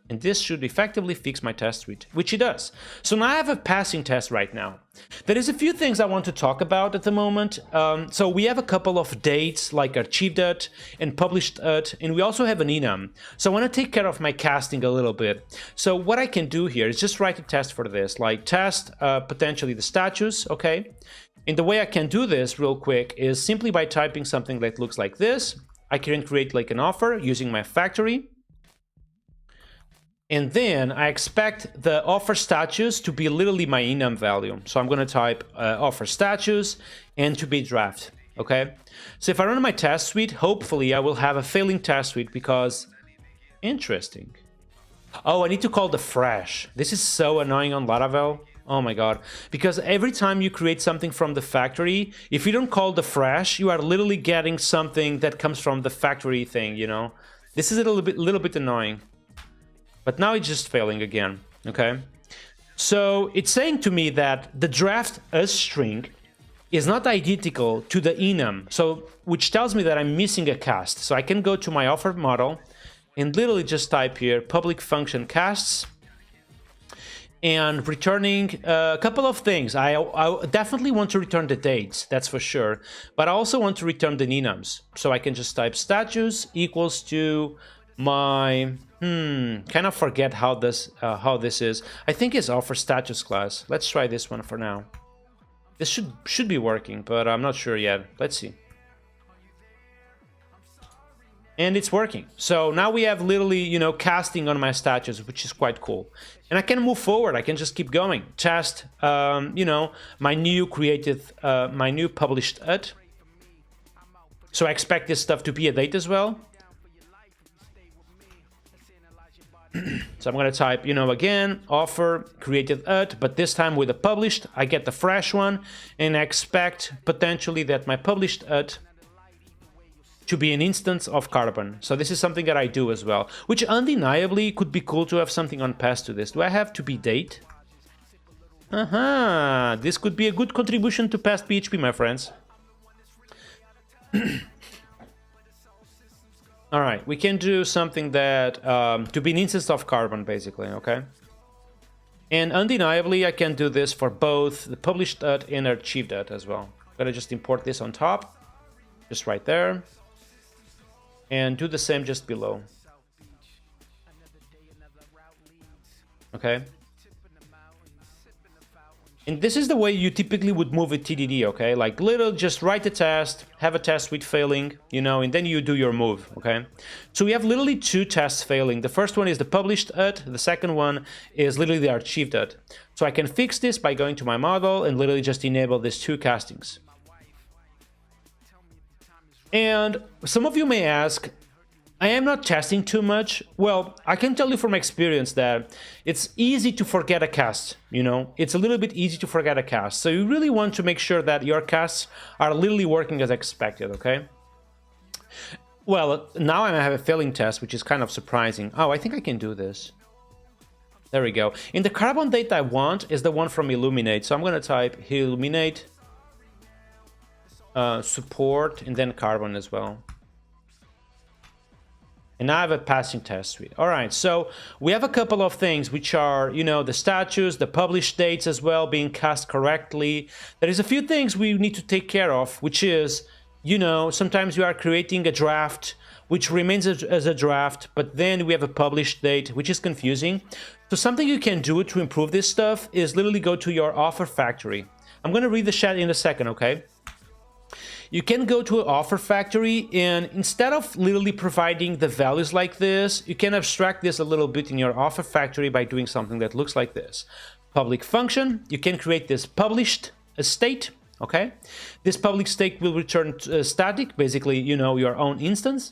and this should effectively fix my test suite, which it does. So now I have a passing test right now. There is a few things I want to talk about at the moment. So we have a couple of dates like archived and published and we also have an enum. So I want to take care of my casting a little bit. So what I can do here is just write a test for this, like test potentially the status, okay? And the way I can do this real quick is simply by typing something that looks like this. I can create like an offer using my factory. And then I expect the offer status to be literally my enum value. So I'm going to type offer status and to be draft. Okay. So if I run my test suite, hopefully I will have a failing test suite because interesting. Oh, I need to call the fresh. This is so annoying on Laravel. Oh my God. Because every time you create something from the factory, if you don't call the fresh, you are literally getting something that comes from the factory thing, you know. This is a little bit annoying. But now it's just failing again, okay? So it's saying to me that the draft as string is not identical to the enum, so which tells me that I'm missing a cast. So I can go to my offer model and literally just type here public function casts and returning a couple of things. I definitely want to return the dates, that's for sure, but I also want to return the enums. So I can just type status equals to my kind of forget how this is. I think it's offer status class. Let's try this one for now. This should be working, but I'm not sure yet. Let's see. And it's working. So now we have literally, you know, casting on my statues, which is quite cool. And I can move forward. I can just keep going. Test, you know, my new created, my new published UT. So I expect this stuff to be a date as well. So I'm going to type, you know, again, offer created UT, but this time with a published. I get the fresh one, and I expect potentially that my published UT to be an instance of Carbon. So this is something that I do as well, which undeniably could be cool to have something on pass to this. Do I have to be date? This could be a good contribution to past PHP, my friends. All right, we can do something that to be an instance of Carbon, basically, okay? And undeniably, I can do this for both the published UT and archived UT as well. I'm gonna just import this on top, just right there. And do the same just below. Okay. And this is the way you typically would move with TDD, okay? Like little, just write a test, have a test with failing, you know, and then you do your move, okay? So we have literally two tests failing. The first one is the published UT. The second one is literally the archived UT. So I can fix this by going to my model and literally just enable these two castings. And some of you may ask, I am not testing too much. Well, I can tell you from experience that it's easy to forget a cast, you know? It's a little bit easy to forget a cast. So you really want to make sure that your casts are literally working as expected, okay? Well, now I have a failing test, which is kind of surprising. Oh, I think I can do this. There we go. And the Carbon date I want is the one from Illuminate. So I'm going to type Illuminate support and then Carbon as well. And now I have a passing test suite. All right, so we have a couple of things which are, you know, the statues, the published dates as well being cast correctly. There is a few things we need to take care of, which is, you know, sometimes we are creating a draft which remains as a draft, but then we have a published date, which is confusing. So something you can do to improve this stuff is literally go to your offer factory. I'm going to read the chat in a second, okay? You can go to an offer factory, and instead of literally providing the values like this, you can abstract this a little bit in your offer factory by doing something that looks like this. Public function, you can create this published state, okay? This public state will return static, basically, you know, your own instance.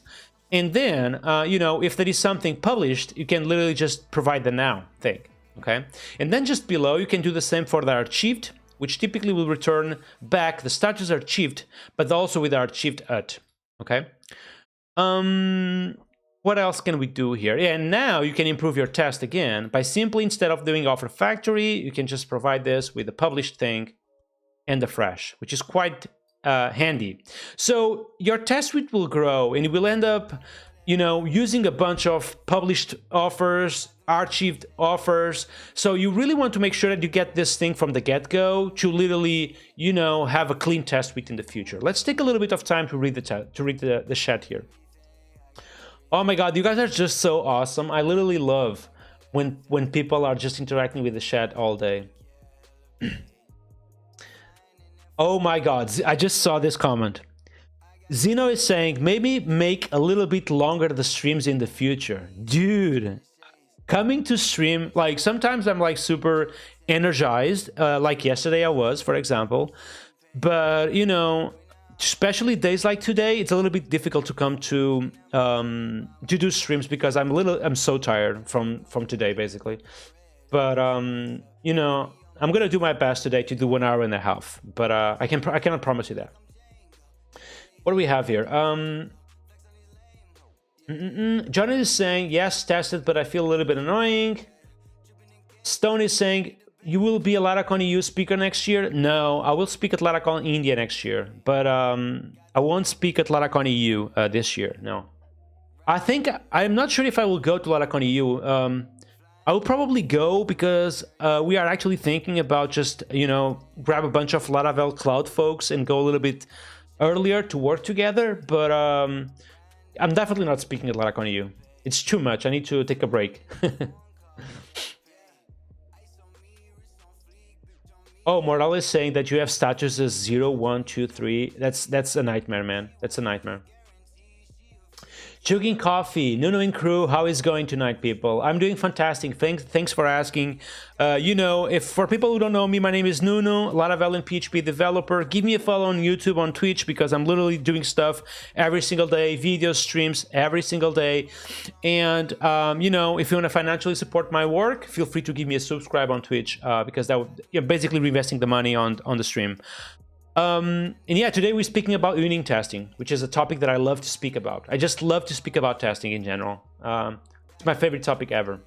And then, you know, if there is something published, you can literally just provide the now thing, okay? And then just below, you can do the same for the archived, which typically will return back the status archived, but also with our archived UT, okay? What else can we do here? Yeah, and now you can improve your test again by simply, instead of doing offer factory, you can just provide this with the published thing and the fresh, which is quite handy. So your test suite will grow, and you will end up, you know, using a bunch of published offers, archived offers. So you really want to make sure that you get this thing from the get-go to literally, you know, have a clean test suite in the future. Let's take a little bit of time to read the chat here. Oh my God, you guys are just so awesome. I literally love when people are just interacting with the chat all day. Oh my God, I just saw this comment. Zeno is saying, maybe make a little bit longer the streams in the future. Dude, coming to stream, like sometimes I'm like super energized, like yesterday I was, for example. But, you know, especially days like today, it's a little bit difficult to come to do streams because I'm so tired from today, basically. But, you know, I'm going to do my best today to do 1 hour and a half. But I cannot promise you that. What do we have here? Johnny is saying, yes, tested, but I feel a little bit annoying. Stone is saying, you will be a Laracon EU speaker next year? No, I will speak at Laracon India next year, but I won't speak at Laracon EU this year, no. I'm not sure if I will go to Laracon EU. I will probably go because we are actually thinking about just, you know, grab a bunch of Laravel Cloud folks and go a little bit earlier to work together, but I'm definitely not speaking at Laracon EU. It's too much. I need to take a break. Oh, Morales is saying that you have statuses 0, 1, 2, 3. That's a nightmare, man. That's a nightmare. Chugging Coffee, Nuno and crew, how is going tonight, people? I'm doing fantastic. Thanks for asking. If for people who don't know me, my name is Nuno, Laravel and PHP developer. Give me a follow on YouTube, on Twitch, because I'm literally doing stuff every single day, video streams every single day. And, if you want to financially support my work, feel free to give me a subscribe on Twitch, because that would, you're basically reinvesting the money on the stream. And yeah, today we're speaking about unit testing, which is a topic that I love to speak about. I just love to speak about testing in general. It's my favorite topic ever.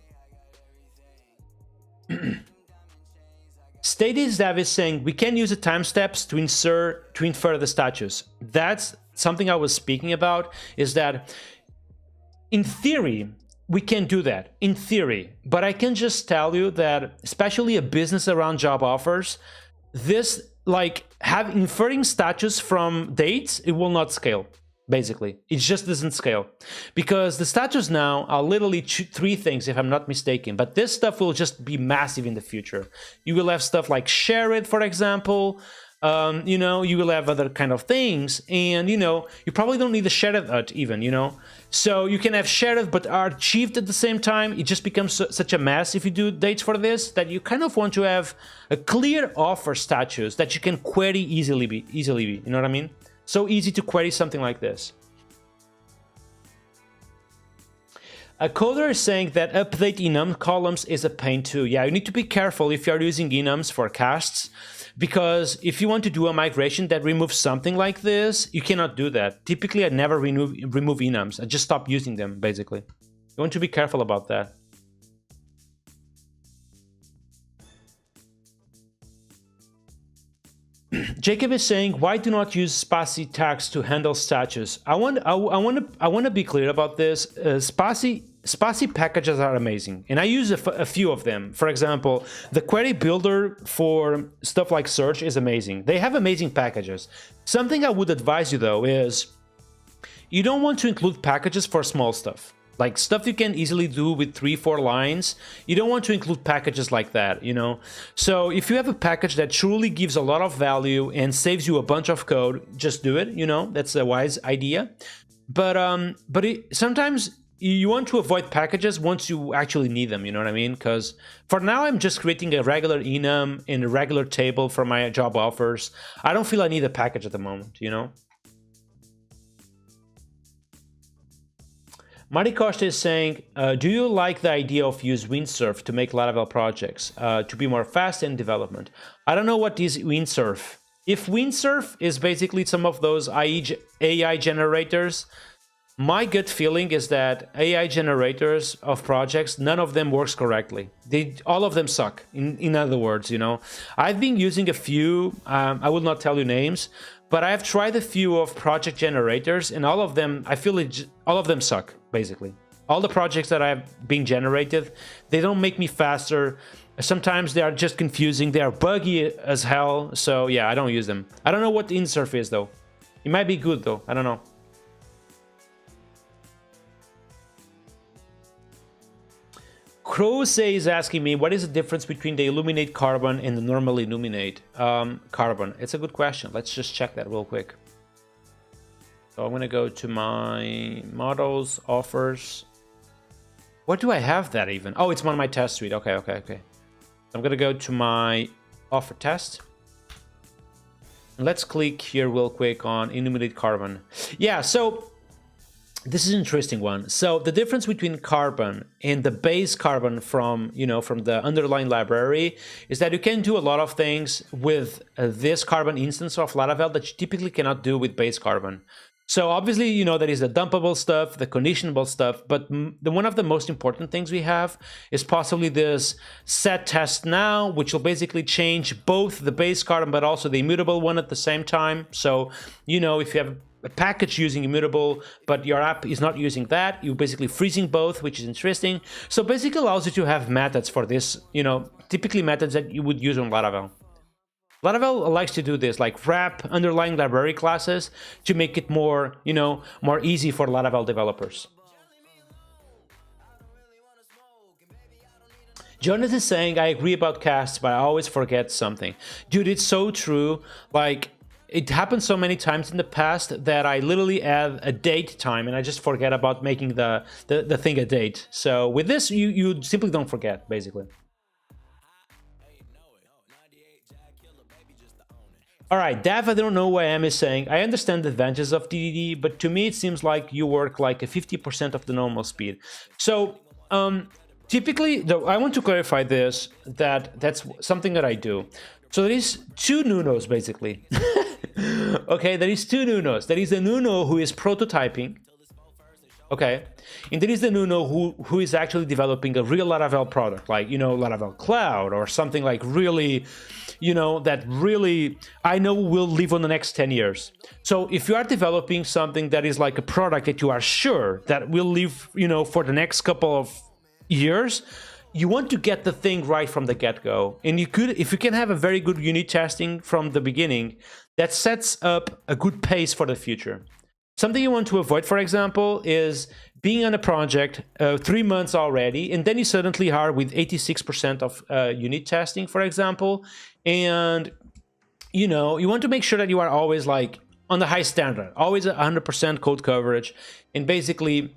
Status Dev is saying we can use the time steps to infer the status. That's something I was speaking about, is that in theory, we can do that, in theory. But I can just tell you that, especially a business around job offers, this, like, inferring status from dates, it will not scale, basically. It just doesn't scale. Because the status now are literally 3 things, if I'm not mistaken. But this stuff will just be massive in the future. You will have stuff like share it, for example. You will have other kind of things. And, you probably don't need the share it even, So you can have share it, but are achieved at the same time. It just becomes such a mess if you do dates for this, that you kind of want to have a clear offer status that you can query easily, you know what I mean? So easy to query something like this. A coder is saying that update enum columns is a pain too. Yeah, you need to be careful if you're using enums for casts, because if you want to do a migration that removes something like this, you cannot do that. Typically, I never remove enums. I just stop using them, basically. You want to be careful about that. Jacob is saying, why do not use spaCy tags to handle status? I want to be clear about this. spaCy packages are amazing, and I use a few of them. For example, the query builder for stuff like search is amazing. They have amazing packages. Something I would advise you, though, is you don't want to include packages for small stuff. Like stuff you can easily do with 3-4 lines. You don't want to include packages like that, So if you have a package that truly gives a lot of value and saves you a bunch of code, just do it, That's a wise idea. But sometimes you want to avoid packages once you actually need them, you know what I mean? Because for now, I'm just creating a regular enum and a regular table for my job offers. I don't feel I need a package at the moment, Mari Costa is saying, do you like the idea of use Windsurf to make Laravel projects to be more fast in development? I don't know what is Windsurf. If Windsurf is basically some of those AI generators, my gut feeling is that AI generators of projects, none of them works correctly. All of them suck, in other words, I've been using a few, I will not tell you names, but I have tried a few of project generators, and all of them, I feel all of them suck, basically. All the projects that have been generated, they don't make me faster. Sometimes they are just confusing. They are buggy as hell. So yeah, I don't use them. I don't know what Windsurf is, though. It might be good, though. I don't know. Crose is asking me, what is the difference between the illuminate carbon and the normal illuminate carbon? It's a good question. Let's just check that real quick. So I'm going to go to my models, offers. What do I have that even? Oh, it's on my test suite. Okay. I'm going to go to my offer test. Let's click here real quick on illuminate carbon. Yeah, so this is an interesting one. So the difference between carbon and the base carbon from the underlying library is that you can do a lot of things with this carbon instance of Laravel that you typically cannot do with base carbon. So obviously, there is the dumpable stuff, the conditionable stuff, but one of the most important things we have is possibly this set test now, which will basically change both the base carbon but also the immutable one at the same time. So, if you have a package using immutable, but your app is not using that, you're basically freezing both, which is interesting. So basically allows you to have methods for this, typically methods that you would use on Laravel. Laravel likes to do this, like wrap underlying library classes to make it more, more easy for Laravel developers. Jonas is saying, I agree about casts, but I always forget something. Dude, it's so true. Like, it happened so many times in the past that I literally add a date time and I just forget about making the thing a date. So with this, you simply don't forget, basically. All right, Dav, I don't know why M is saying, I understand the advantages of TDD, but to me it seems like you work like a 50% of the normal speed. So typically, though, I want to clarify this, that's something that I do. So there is two Nunos, basically. Okay, there is two Nunos. There is the Nuno who is prototyping, okay, and there is the Nuno who is actually developing a real Laravel product, like, you know, Laravel Cloud or something like really, you know, that really I know will live on the next 10 years. So if you are developing something that is like a product that you are sure that will live, you know, for the next couple of years, you want to get the thing right from the get-go. And you could, if you can have a very good unit testing from the beginning, that sets up a good pace for the future. Something you want to avoid, for example, is being on a project 3 months already, and then you suddenly are with 86% of unit testing, for example, and you know, you want to make sure that you are always like on the high standard, always 100% code coverage, and basically,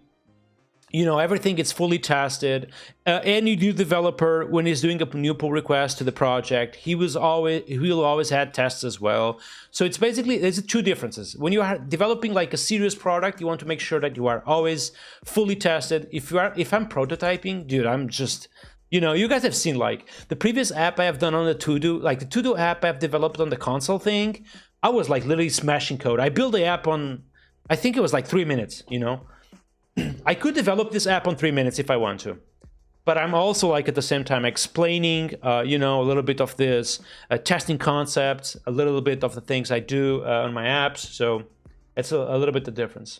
you know, everything is fully tested. Any new developer, when he's doing a new pull request to the project, he will always add tests as well. So it's basically, there's two differences. When you are developing like a serious product, you want to make sure that you are always fully tested. If I'm prototyping, dude, I'm just, you know, you guys have seen like the previous app I have done on the To-Do, like the To-Do app I've developed on the console thing, I was like literally smashing code. I built the app on, I think it was like 3 minutes, you know. I could develop this app on 3 minutes if I want to, but I'm also like at the same time explaining, you know, a little bit of this testing concepts, a little bit of the things I do on my apps. So it's a little bit the difference.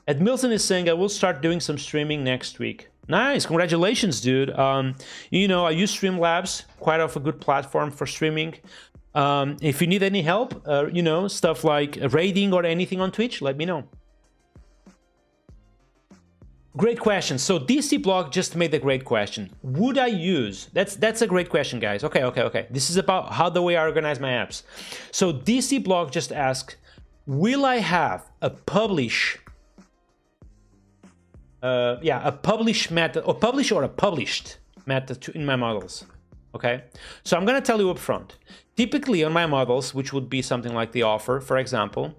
Ed Milson is saying, I will start doing some streaming next week. Nice, congratulations, dude. You know, I use Streamlabs, quite of a good platform for streaming. If you need any help, you know, stuff like raiding or anything on Twitch, let me know. Great question. So DC Block just made a great question. Would I use? That's a great question, guys. Okay. This is about how the way I organize my apps. So DC Block just asked, will I have a publish? A publish method, or publish or a published method in my models. Okay. So I'm gonna tell you up front. Typically on my models, which would be something like the offer, for example,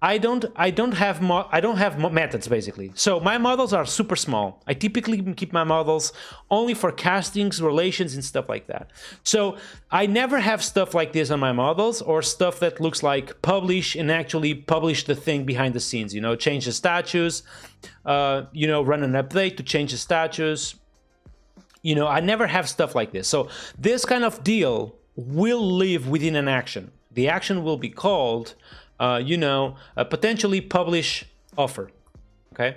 I don't have methods, basically. So my models are super small. I typically keep my models only for castings, relations, and stuff like that. So I never have stuff like this on my models, or stuff that looks like publish and actually publish the thing behind the scenes, you know, change the status, you know, run an update to change the status. You know, I never have stuff like this. So this kind of deal will live within an action. The action will be called you know, potentially publish offer, okay?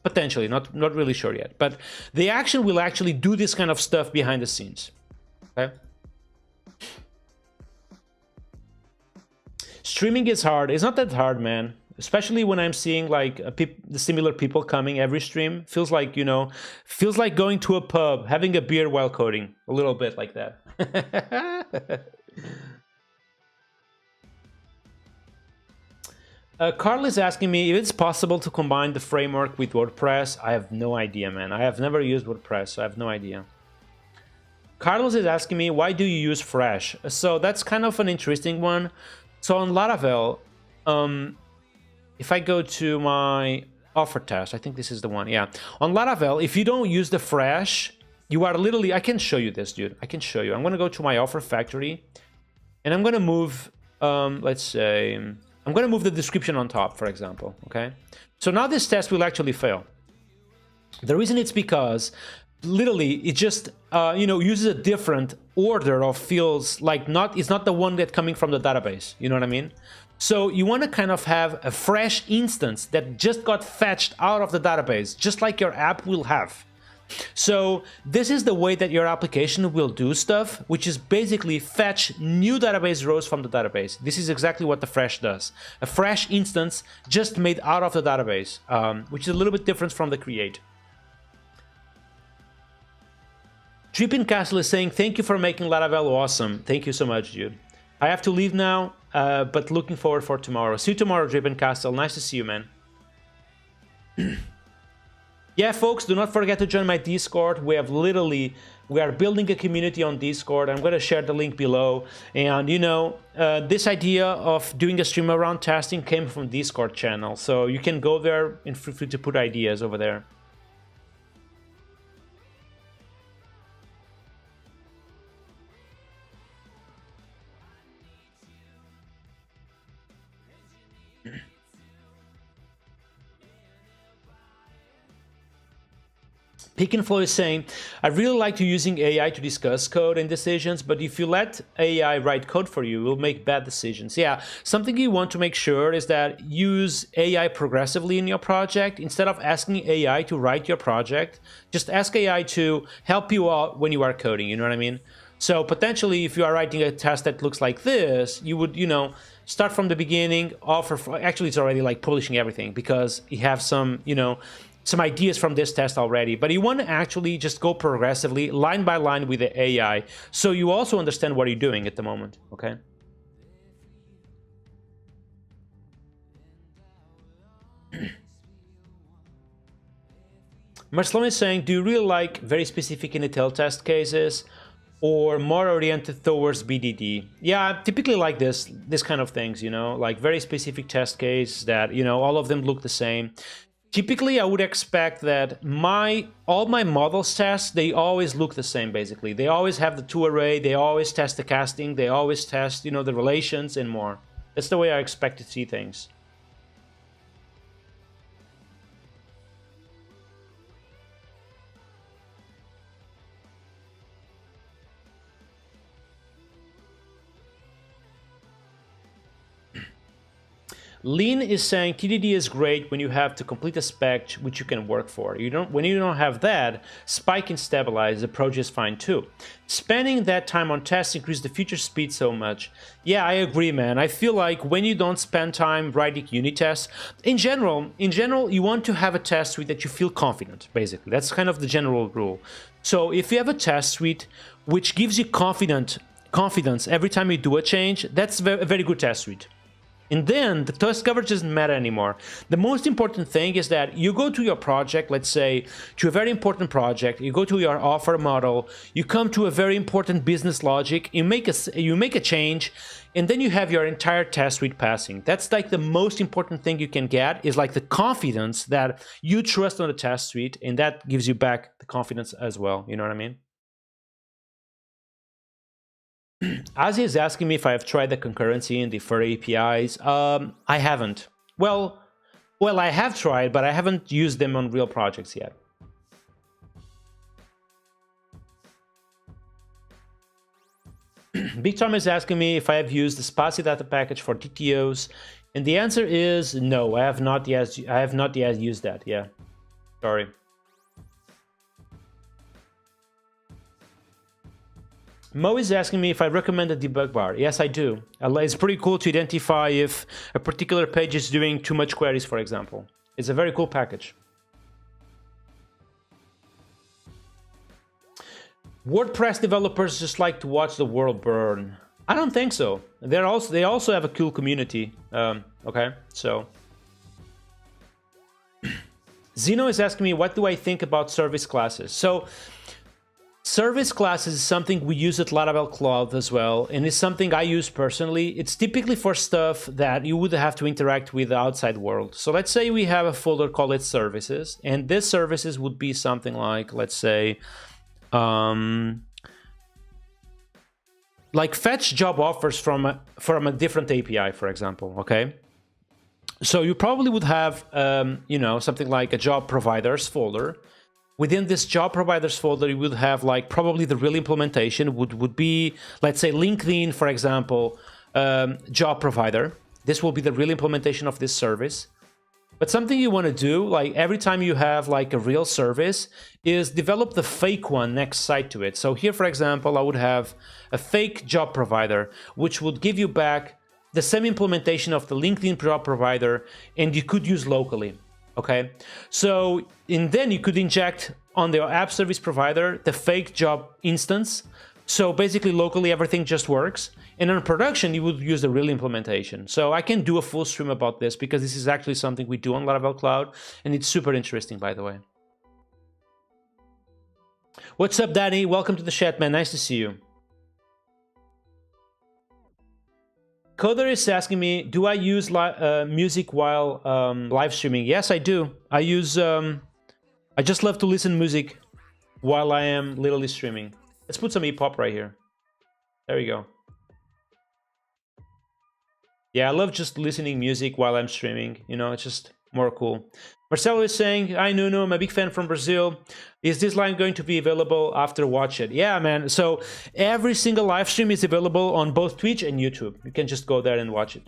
Potentially, not really sure yet, but the action will actually do this kind of stuff behind the scenes, okay? Streaming is hard. It's not that hard, man. Especially when I'm seeing like the similar people coming every stream. Feels like, you know, feels like going to a pub, having a beer while coding, a little bit like that. Carl is asking me if it's possible to combine the framework with WordPress. I have no idea, man. I have never used WordPress, so I have no idea. Carlos is asking me, why do you use Fresh? So that's kind of an interesting one. So on Laravel, if I go to my offer test, I think this is the one, yeah. On Laravel, if you don't use the Fresh, you are literally, I can show you this, dude. I can show you. I'm gonna go to my offer factory, and I'm gonna move, let's say, I'm going to move the description on top, for example, okay? So now this test will actually fail. The reason it's because, literally, it just, you know, uses a different order of fields, like it's not the one that's coming from the database, you know what I mean? So you want to kind of have a fresh instance that just got fetched out of the database, just like your app will have. So this is the way that your application will do stuff, which is basically fetch new database rows from the database. This is exactly what the Fresh does. A fresh instance just made out of the database, which is a little bit different from the create. Dripping Castle is saying, thank you for making Laravel awesome. Thank you so much, Jude. I have to leave now, but looking forward for tomorrow. See you tomorrow, Dripping Castle. Nice to see you, man. Yeah, folks, do not forget to join my Discord. We are building a community on Discord. I'm going to share the link below. And, you know, this idea of doing a stream around testing came from Discord channel. So you can go there and feel free to put ideas over there. Pick and Flow is saying, I really like to using AI to discuss code and decisions, but if you let AI write code for you, you'll make bad decisions. Yeah, something you want to make sure is that use AI progressively in your project. Instead of asking AI to write your project, just ask AI to help you out when you are coding, you know what I mean? So potentially, if you are writing a test that looks like this, you would, you know, start from the beginning, actually it's already like publishing everything because you have some, you know, some ideas from this test already, but you want to actually just go progressively, line by line with the AI, so you also understand what you're doing at the moment, okay? Marcelon is saying, do you really like very specific in-detail test cases or more oriented towards BDD? Yeah, I typically like this kind of things, you know, like very specific test case that, you know, all of them look the same. Typically, I would expect that all my models tests, they always look the same, basically. They always have the toArray, they always test the casting, they always test, you know, the relations and more. That's the way I expect to see things. Lean is saying TDD is great when you have to complete a spec which you can work for. When you don't have that, spike and stabilize, the approach is fine too. Spending that time on tests increases the feature speed so much. Yeah, I agree, man. I feel like when you don't spend time writing unit tests, in general, you want to have a test suite that you feel confident, basically. That's kind of the general rule. So if you have a test suite which gives you confidence every time you do a change, that's a very good test suite. And then the test coverage doesn't matter anymore. The most important thing is that you go to your project, let's say, to a very important project, you go to your offer model, you come to a very important business logic, you make a change, and then you have your entire test suite passing. That's like the most important thing you can get, is like the confidence that you trust on the test suite, and that gives you back the confidence as well. You know what I mean? Ozzy is asking me if I have tried the concurrency and defer APIs. I haven't. Well, I have tried, but I haven't used them on real projects yet. Big Tom is asking me if I have used the Spatie data package for TTOs, and the answer is no. I have not yet used that. Yeah, sorry. Mo is asking me if I recommend a debug bar. Yes, I do. It's pretty cool to identify if a particular page is doing too much queries, for example. It's a very cool package. WordPress developers just like to watch the world burn. I don't think so. They also have a cool community. Okay, so. Zeno is asking me, what do I think about service classes? So, service classes is something we use at Laravel Cloud as well, and it's something I use personally. It's typically for stuff that you would have to interact with the outside world. So let's say we have a folder called services, and this services would be something like, let's say, like fetch job offers from a different API, for example, okay? So you probably would have, you know, something like a job providers folder. Within this job providers folder, you would have like probably the real implementation would be, let's say, LinkedIn, for example, job provider. This will be the real implementation of this service. But something you want to do, like every time you have like a real service, is develop the fake one next side to it. So here, for example, I would have a fake job provider, which would give you back the same implementation of the LinkedIn job provider, and you could use locally. Okay, so and then you could inject on the app service provider the fake job instance. So basically locally everything just works, and on production you would use the real implementation. So I can do a full stream about this because this is actually something we do on Laravel Cloud, and it's super interesting, by the way. What's up, Danny? Welcome to the chat, man. Nice to see you. Coder is asking me, do I use music while live streaming? Yes, I do. I use, I just love to listen to music while I am literally streaming. Let's put some hip-hop right here. There we go. Yeah, I love just listening music while I'm streaming. You know, it's just more cool. Marcelo is saying, hi, Nuno, I'm a big fan from Brazil. Is this line going to be available after watch it? Yeah, man. So every single live stream is available on both Twitch and YouTube. You can just go there and watch it.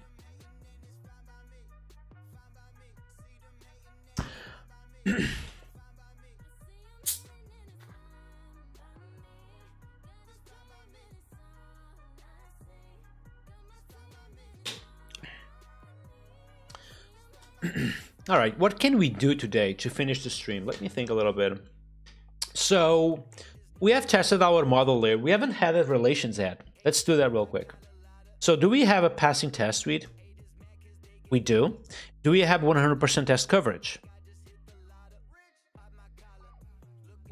All right, what can we do today to finish the stream? Let me think a little bit. So we have tested our model layer. We haven't had a relations yet. Let's do that real quick. So do we have a passing test suite? We do. Do we have 100% test coverage?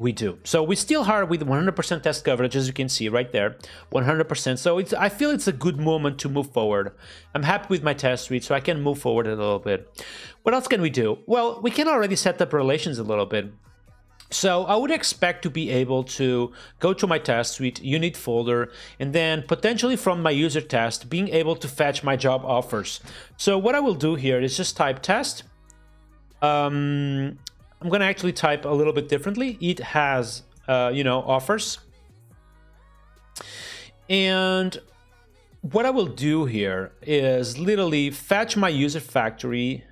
We do. So we still are with 100% test coverage, as you can see right there, 100%. So I feel it's a good moment to move forward. I'm happy with my test suite, so I can move forward a little bit. What else can we do? Well, we can already set up relations a little bit. So I would expect to be able to go to my test suite, unit folder, and then potentially from my user test, being able to fetch my job offers. So what I will do here is just type test. I'm going to actually type a little bit differently. It has, offers. And what I will do here is literally fetch my user factory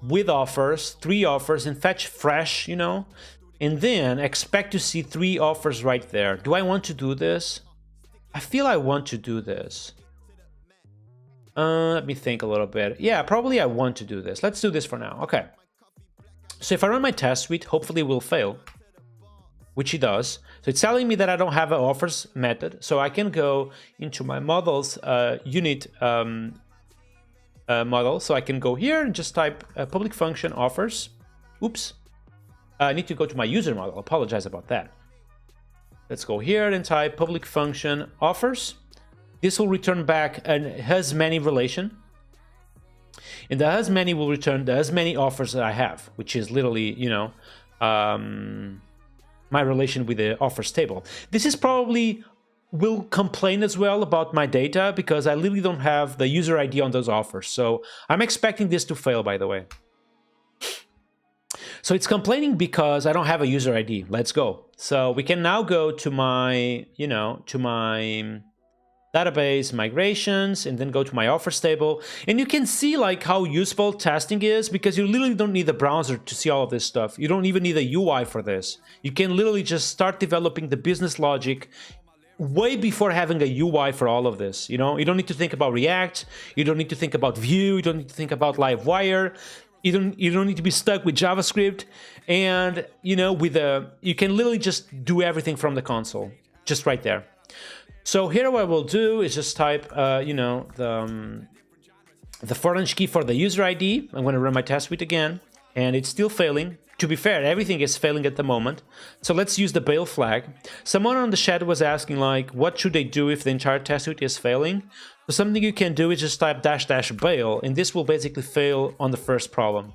with offers, 3 offers, and fetch fresh, and then expect to see 3 offers right there. Do I want to do this? I feel I want to do this. Let me think a little bit. Yeah, probably I want to do this. Let's do this for now. Okay. So if I run my test suite, hopefully it will fail, which it does. So it's telling me that I don't have an offers method. So I can go into my models unit model. So I can go here and just type public function offers. Oops. I need to go to my user model. Apologize about that. Let's go here and type public function offers. This will return back an has many relation. And the has many will return the has many offers that I have, which is literally, my relation with the offers table. This is probably will complain as well about my data because I literally don't have the user ID on those offers. So I'm expecting this to fail, by the way. So it's complaining because I don't have a user ID. Let's go. So we can now go to my, to my database migrations and then go to my offers table. And you can see like how useful testing is because you literally don't need a browser to see all of this stuff. You don't even need a UI for this. You can literally just start developing the business logic way before having a UI for all of this. You don't need to think about React. You don't need to think about Vue. You don't need to think about Livewire. You don't need to be stuck with JavaScript. And, you can literally just do everything from the console, just right there. So here what I will do is just type, the foreign key for the user ID. I'm going to run my test suite again, and it's still failing. To be fair, everything is failing at the moment. So let's use the bail flag. Someone on the chat was asking, like, what should they do if the entire test suite is failing? So something you can do is just type --bail, and this will basically fail on the first problem.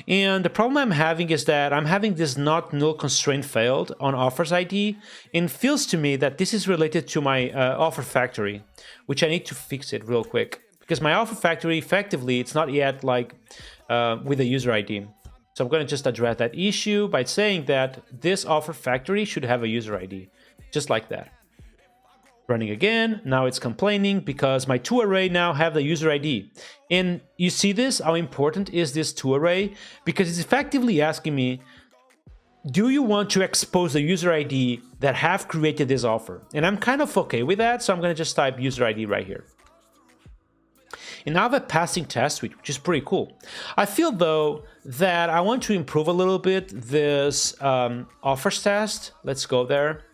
And the problem I'm having is that I'm having this not null constraint failed on offers ID, and feels to me that this is related to my offer factory, which I need to fix it real quick because my offer factory effectively it's not yet like with a user ID. So I'm going to just address that issue by saying that this offer factory should have a user ID, just like that. Running again, now it's complaining because my toArray now have the user ID. And you see this, how important is this toArray? Because it's effectively asking me, do you want to expose the user ID that have created this offer? And I'm kind of okay with that, so I'm going to just type user ID right here. And now I have a passing test suite, which is pretty cool. I feel, though, that I want to improve a little bit this offers test. Let's go there.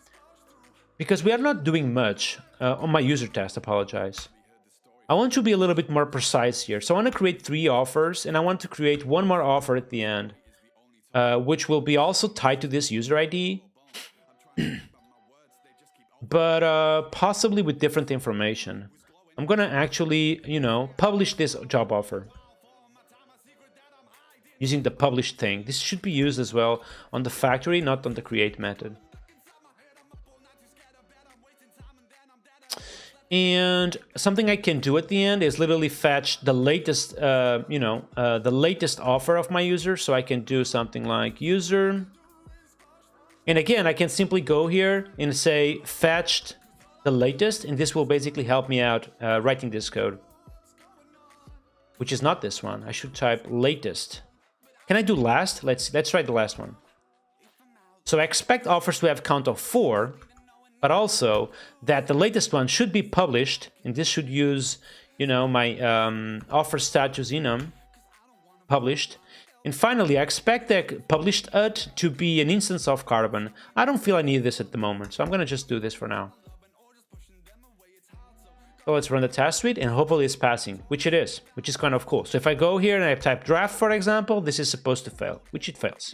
Because we are not doing much on my user test, apologize. I want to be a little bit more precise here. So I want to create 3 offers, and I want to create one more offer at the end, which will be also tied to this user ID, but possibly with different information. I'm going to actually, publish this job offer using the publish thing. This should be used as well on the factory, not on the create method. And something I can do at the end is literally fetch the latest, the latest offer of my user. So I can do something like user. And again, I can simply go here and say fetched the latest, and this will basically help me out writing this code, which is not this one. I should type latest. Can I do last? Let's try the last one. So I expect offers to have count of 4. But also that the latest one should be published, and this should use, my offer status enum published. And finally, I expect that published to be an instance of Carbon. I don't feel I need this at the moment, so I'm going to just do this for now. So let's run the test suite, and hopefully it's passing, which it is, which is kind of cool. So if I go here and I type draft, for example, this is supposed to fail, which it fails.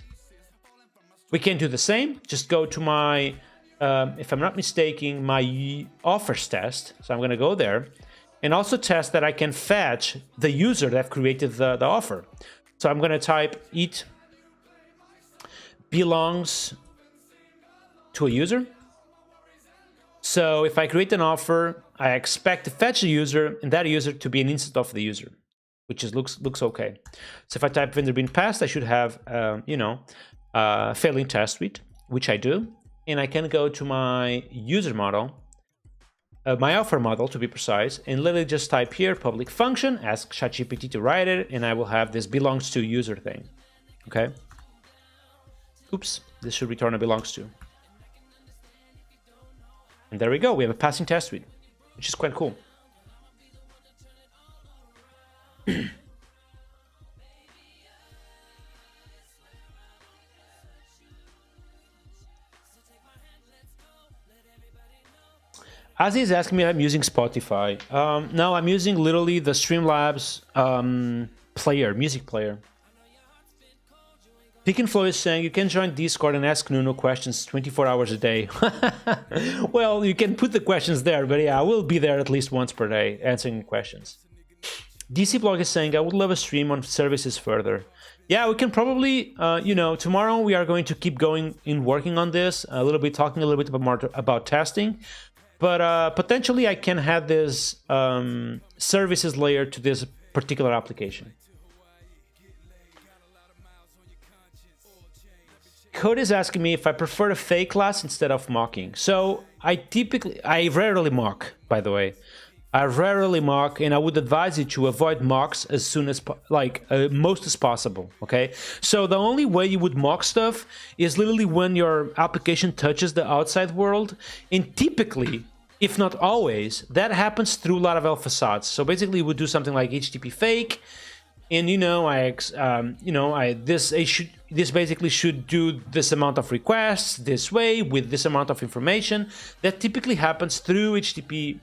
We can do the same. Just go to my... if I'm not mistaken, my offers test. So I'm going to go there and also test that I can fetch the user that created the offer. So I'm going to type it belongs to a user. So if I create an offer, I expect to fetch a user and that user to be an instance of the user, which is looks okay. So if I type vendor being passed, I should have, failing test suite, which I do. And I can go to my user model, my offer model to be precise, and literally just type here public function, ask ChatGPT to write it, and I will have this belongs to user thing. Okay. Oops, this should return a belongs to. And there we go. We have a passing test suite, which is quite cool. Azi is asking me if I'm using Spotify. No, I'm using literally the Streamlabs player, music player. Pick and Flow is saying you can join Discord and ask Nuno questions 24 hours a day. Well, you can put the questions there, but yeah, I will be there at least once per day answering questions. DC Blog is saying I would love a stream on services further. Yeah, we can probably, tomorrow we are going to keep going in working on this, talking a little bit more about testing. But potentially I can have this services layer to this particular application. Code is asking me if I prefer a fake class instead of mocking. So I rarely mock, by the way. I rarely mock, and I would advise you to avoid mocks as soon as, most as possible, okay? So the only way you would mock stuff is literally when your application touches the outside world, and typically, if not always, that happens through Laravel facades. So basically, you would do something like HTTP fake, and this basically should do this amount of requests this way with this amount of information. That typically happens through HTTP.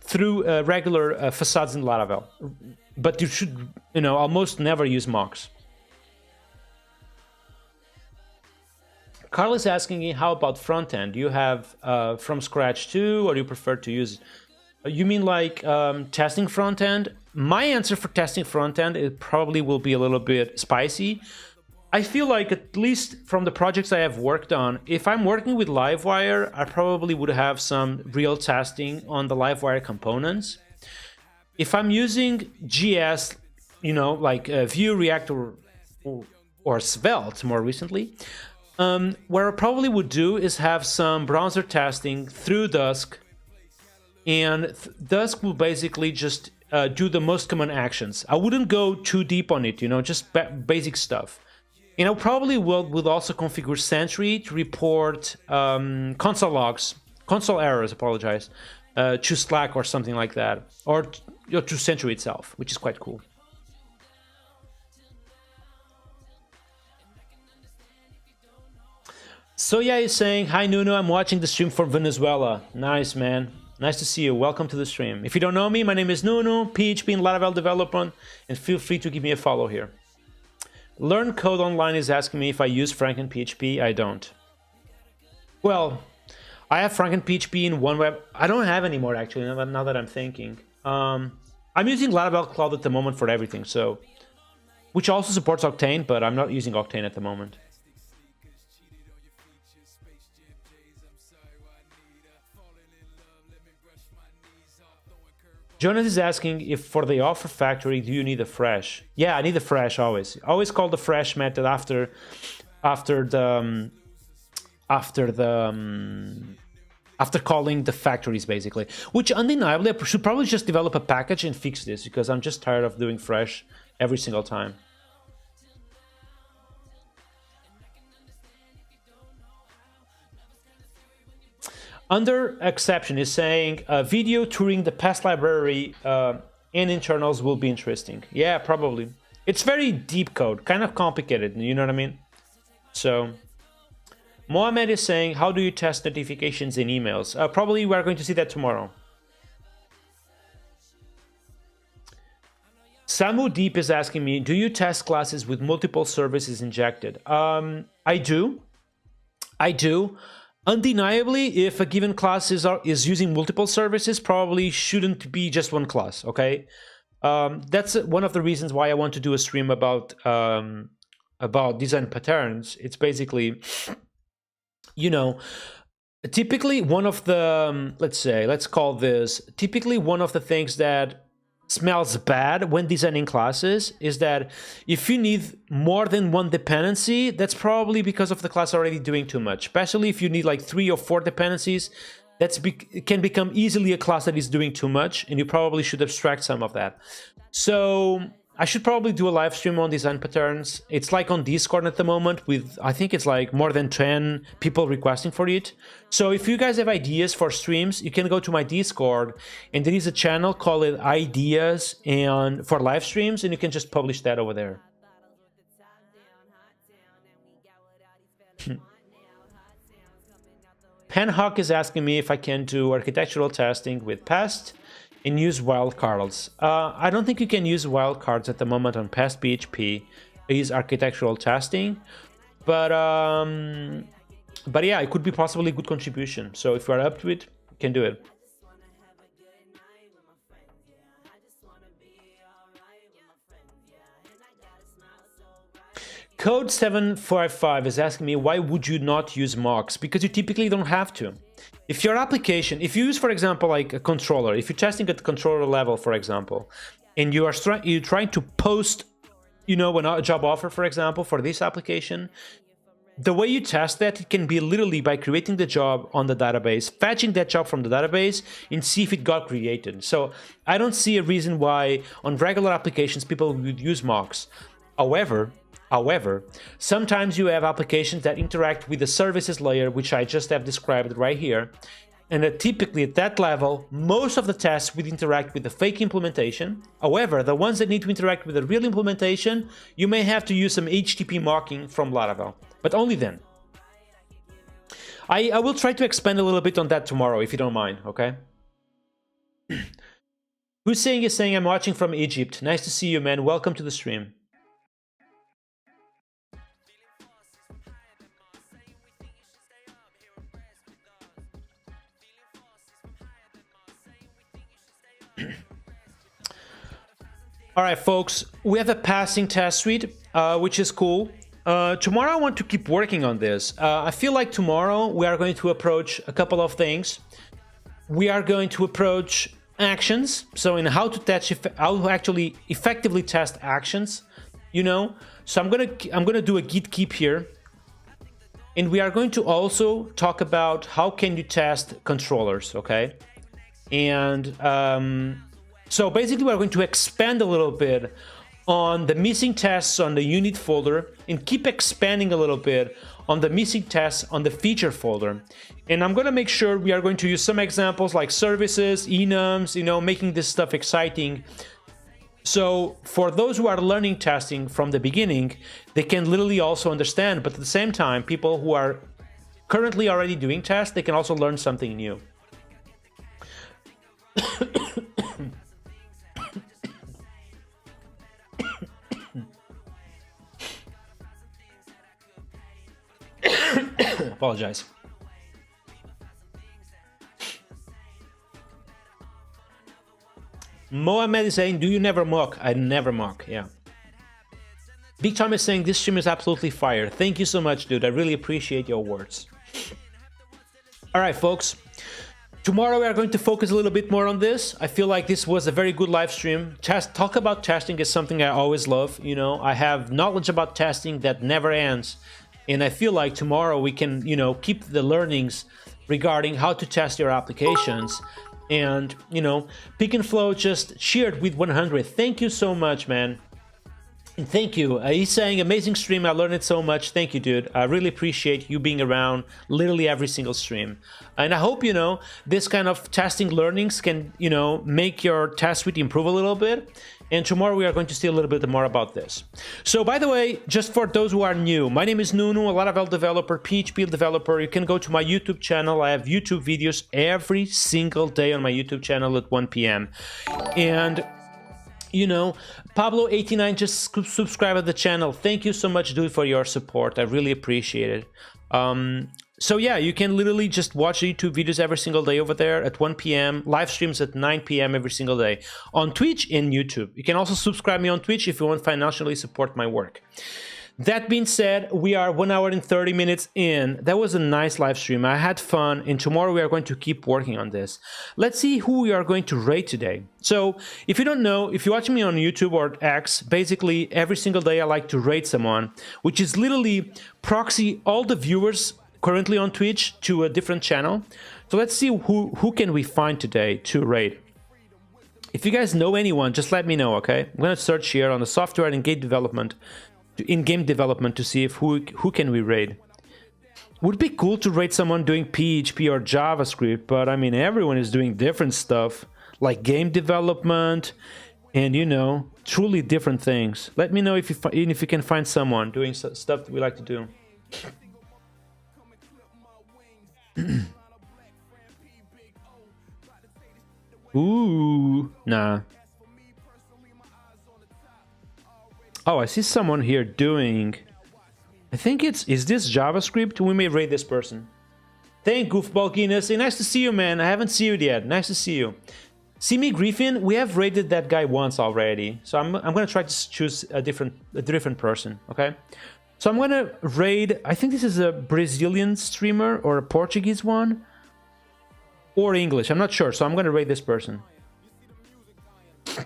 Through regular facades in Laravel. But you should, almost never use mocks. Carl is asking me, how about front end? Do you have from scratch too, or do you prefer to use... You mean like testing front end? My answer for testing front end, it probably will be a little bit spicy. I feel like, at least from the projects I have worked on, if I'm working with Livewire, I probably would have some real testing on the Livewire components. If I'm using GS, like Vue, React, or Svelte more recently, what I probably would do is have some browser testing through Dusk, and Dusk will basically just do the most common actions. I wouldn't go too deep on it, just basic stuff. And I probably would also configure Sentry to report console errors, to Slack or something like that. Or to Century itself, which is quite cool. So yeah, he's saying, hi Nuno, I'm watching the stream from Venezuela. Nice, man. Nice to see you. Welcome to the stream. If you don't know me, my name is Nuno, PHP and Laravel development, and feel free to give me a follow here. Learn Code Online is asking me if I use Franken PHP. I don't. Well, I have Franken PHP in OneWeb. I don't have anymore, actually, now that I'm thinking. I'm using Laravel Cloud at the moment for everything, so, which also supports Octane, but I'm not using Octane at the moment. Jonas is asking if for the offer factory, do you need a fresh? Yeah, I need a fresh always. Always call the fresh method after calling the factories, basically. Which undeniably, I should probably just develop a package and fix this, because I'm just tired of doing fresh every single time. Under exception is saying video touring the past library and internals will be interesting. Yeah, probably. It's very deep code, kind of complicated, you know what I mean? So, Mohammed is saying, how do you test notifications in emails? Probably we're going to see that tomorrow. Samu Deep is asking me, do you test classes with multiple services injected? I do. Undeniably, if a given class is using multiple services, probably shouldn't be just one class, okay? That's one of the reasons why I want to do a stream about design patterns. It's basically, you know, typically one of the, let's call this, typically one of the things that smells bad when designing classes is that if you need more than one dependency, that's probably because of the class already doing too much. Especially if you need like 3 or 4 dependencies, it can become easily a class that is doing too much, and you probably should abstract some of that. So I should probably do a live stream on design patterns. It's like on Discord at the moment with, I think it's like more than 10 people requesting for it. So if you guys have ideas for streams, you can go to my Discord, and there is a channel called Ideas and for live streams, and you can just publish that over there. Penhawk is asking me if I can do architectural testing with past and use wildcards. I don't think you can use wildcards at the moment on past PHP. Is architectural testing, but yeah, it could be possibly a good contribution. So if you are up to it, you can do it. Code 755 is asking me, why would you not use mocks? Because you typically don't have to. If your application, if you use, for example, like a controller, if you're testing at the controller level, for example, and you're trying to post, you know, a job offer, for example, for this application, the way you test that, it can be literally by creating the job on the database, fetching that job from the database, and see if it got created. So I don't see a reason why on regular applications people would use mocks. However, sometimes you have applications that interact with the services layer, which I just have described right here, and that typically at that level, most of the tests would interact with the fake implementation. However, the ones that need to interact with the real implementation, you may have to use some HTTP mocking from Laravel, but only then. I will try to expand a little bit on that tomorrow, if you don't mind, okay? Hussein is saying, I'm watching from Egypt. Nice to see you, man. Welcome to the stream. All right, folks, we have a passing test suite, which is cool. Tomorrow I want to keep working on this. I feel like tomorrow we are going to approach a couple of things. We are going to approach actions, so in how to actually effectively test actions, you know. So I'm gonna do a git keep here, and we are going to also talk about how can you test controllers, okay? And so basically we're going to expand a little bit on the missing tests on the unit folder and keep expanding a little bit on the missing tests on the feature folder. And I'm going to make sure we are going to use some examples like services, enums, you know, making this stuff exciting. So for those who are learning testing from the beginning, they can literally also understand, but at the same time, people who are currently already doing tests, they can also learn something new. Apologize. Mohamed is saying, do you never mock? I never mock, yeah. Big Tom is saying, this stream is absolutely fire. Thank you so much, dude. I really appreciate your words. All right, folks. Tomorrow we are going to focus a little bit more on this. I feel like this was a very good live stream. Talk about testing is something I always love. You know, I have knowledge about testing that never ends. And I feel like tomorrow we can, you know, keep the learnings regarding how to test your applications. And, you know, Pick and Flow just cheered with 100. Thank you so much, man. And thank you. He's saying, amazing stream. I learned it so much. Thank you, dude. I really appreciate you being around literally every single stream. And I hope, you know, this kind of testing learnings can, you know, make your test suite improve a little bit. And tomorrow we are going to see a little bit more about this. So, by the way, just for those who are new, my name is Nuno, a Laravel developer, PHP developer. You can go to my YouTube channel. I have YouTube videos every single day on my YouTube channel at 1 p.m. And, you know, Pablo89 just subscribed to the channel. Thank you so much, dude, for your support. I really appreciate it. So yeah, you can literally just watch YouTube videos every single day over there at 1 p.m. Live streams at 9 p.m. every single day on Twitch and YouTube. You can also subscribe me on Twitch if you want to financially support my work. That being said, we are 1 hour and 30 minutes in. That was a nice live stream. I had fun, and tomorrow we are going to keep working on this. Let's see who we are going to rate today. So if you don't know, if you're watching me on YouTube or X, basically every single day I like to rate someone, which is literally proxy all the viewers currently on Twitch to a different channel. So let's see who can we find today to rate. If you guys know anyone, just let me know, okay? I'm gonna search here on the software and game development, in-game development, to see if who can we rate. Would be cool to rate someone doing PHP or JavaScript, but I mean everyone is doing different stuff like game development and, you know, truly different things. Let me know if you can find someone doing stuff that we like to do. Ooh, nah. Oh, I see someone here doing... I think is this JavaScript? We may rate this person. Thank Goofball Guinness. Hey, nice to see you, man. I haven't seen you yet. Nice to see you. See me, Griffin? We have rated that guy once already. So I'm gonna try to choose a different person, okay? So I'm gonna raid, I think this is a Brazilian streamer or a Portuguese one. Or English, I'm not sure, so I'm gonna rate this person. I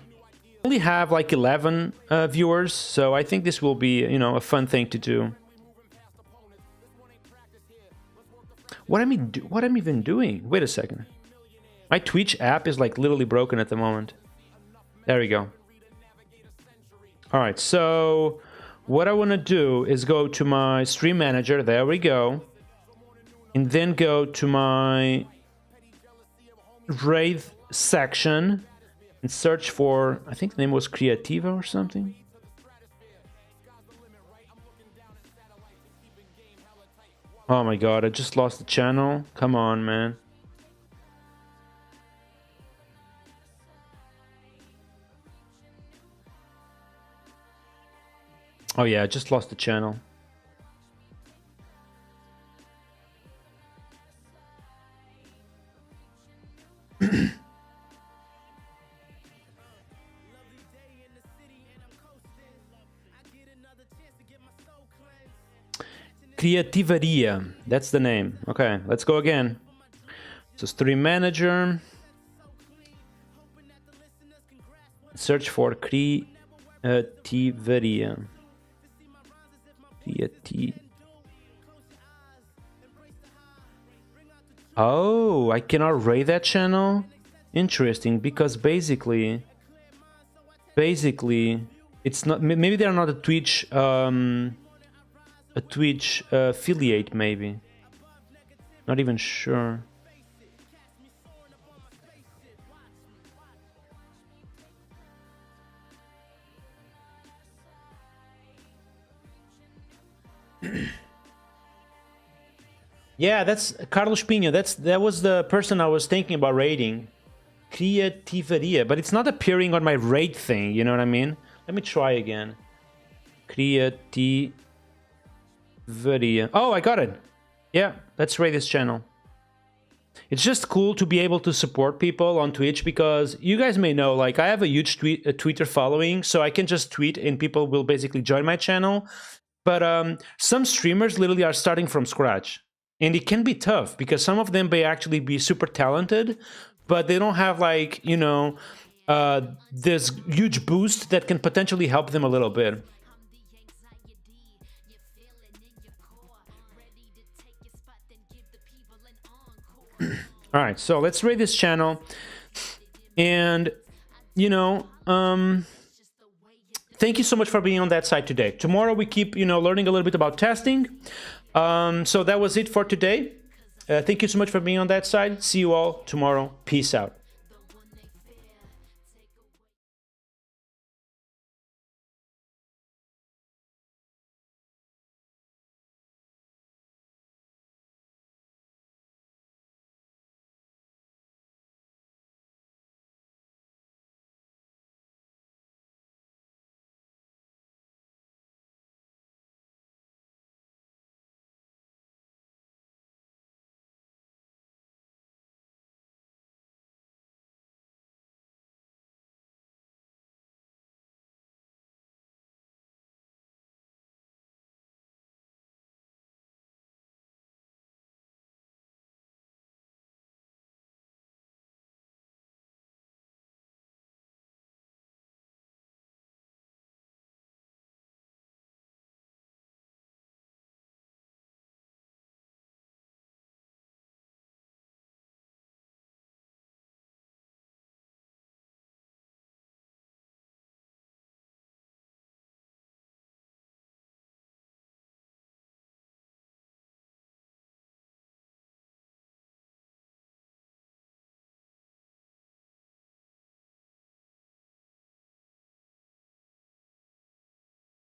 only have like 11 viewers, so I think this will be, you know, a fun thing to do. What I'm even doing? Wait a second. My Twitch app is like literally broken at the moment. There we go. Alright, so what I want to do is go to my stream manager, there we go. And then go to my raid section and search for, I think the name was Creativa or something. Oh my god, I just lost the channel. Come on, man. Oh yeah, I just lost the channel. Creativaria, that's the name. Okay, let's go again. So stream manager. Search for Creativaria. Oh, I cannot rate that channel? Interesting, because basically it's not, maybe they're not a Twitch a Twitch affiliate, maybe. Not even sure. Yeah, that's Carlos Pino. That was the person I was thinking about raiding. Creativeria, but it's not appearing on my raid thing, you know what I mean? Let me try again. Creativeria. Oh, I got it. Yeah, let's raid this channel. It's just cool to be able to support people on Twitch because you guys may know, like, I have a huge Twitter following, so I can just tweet and people will basically join my channel. But some streamers literally are starting from scratch. And it can be tough because some of them may actually be super talented, but they don't have, like, you know, this huge boost that can potentially help them a little bit. All right, so let's raid this channel. And, you know, thank you so much for being on that side today. Tomorrow we keep, you know, learning a little bit about testing. So that was it for today. Thank you so much for being on that side. See you all tomorrow. Peace out.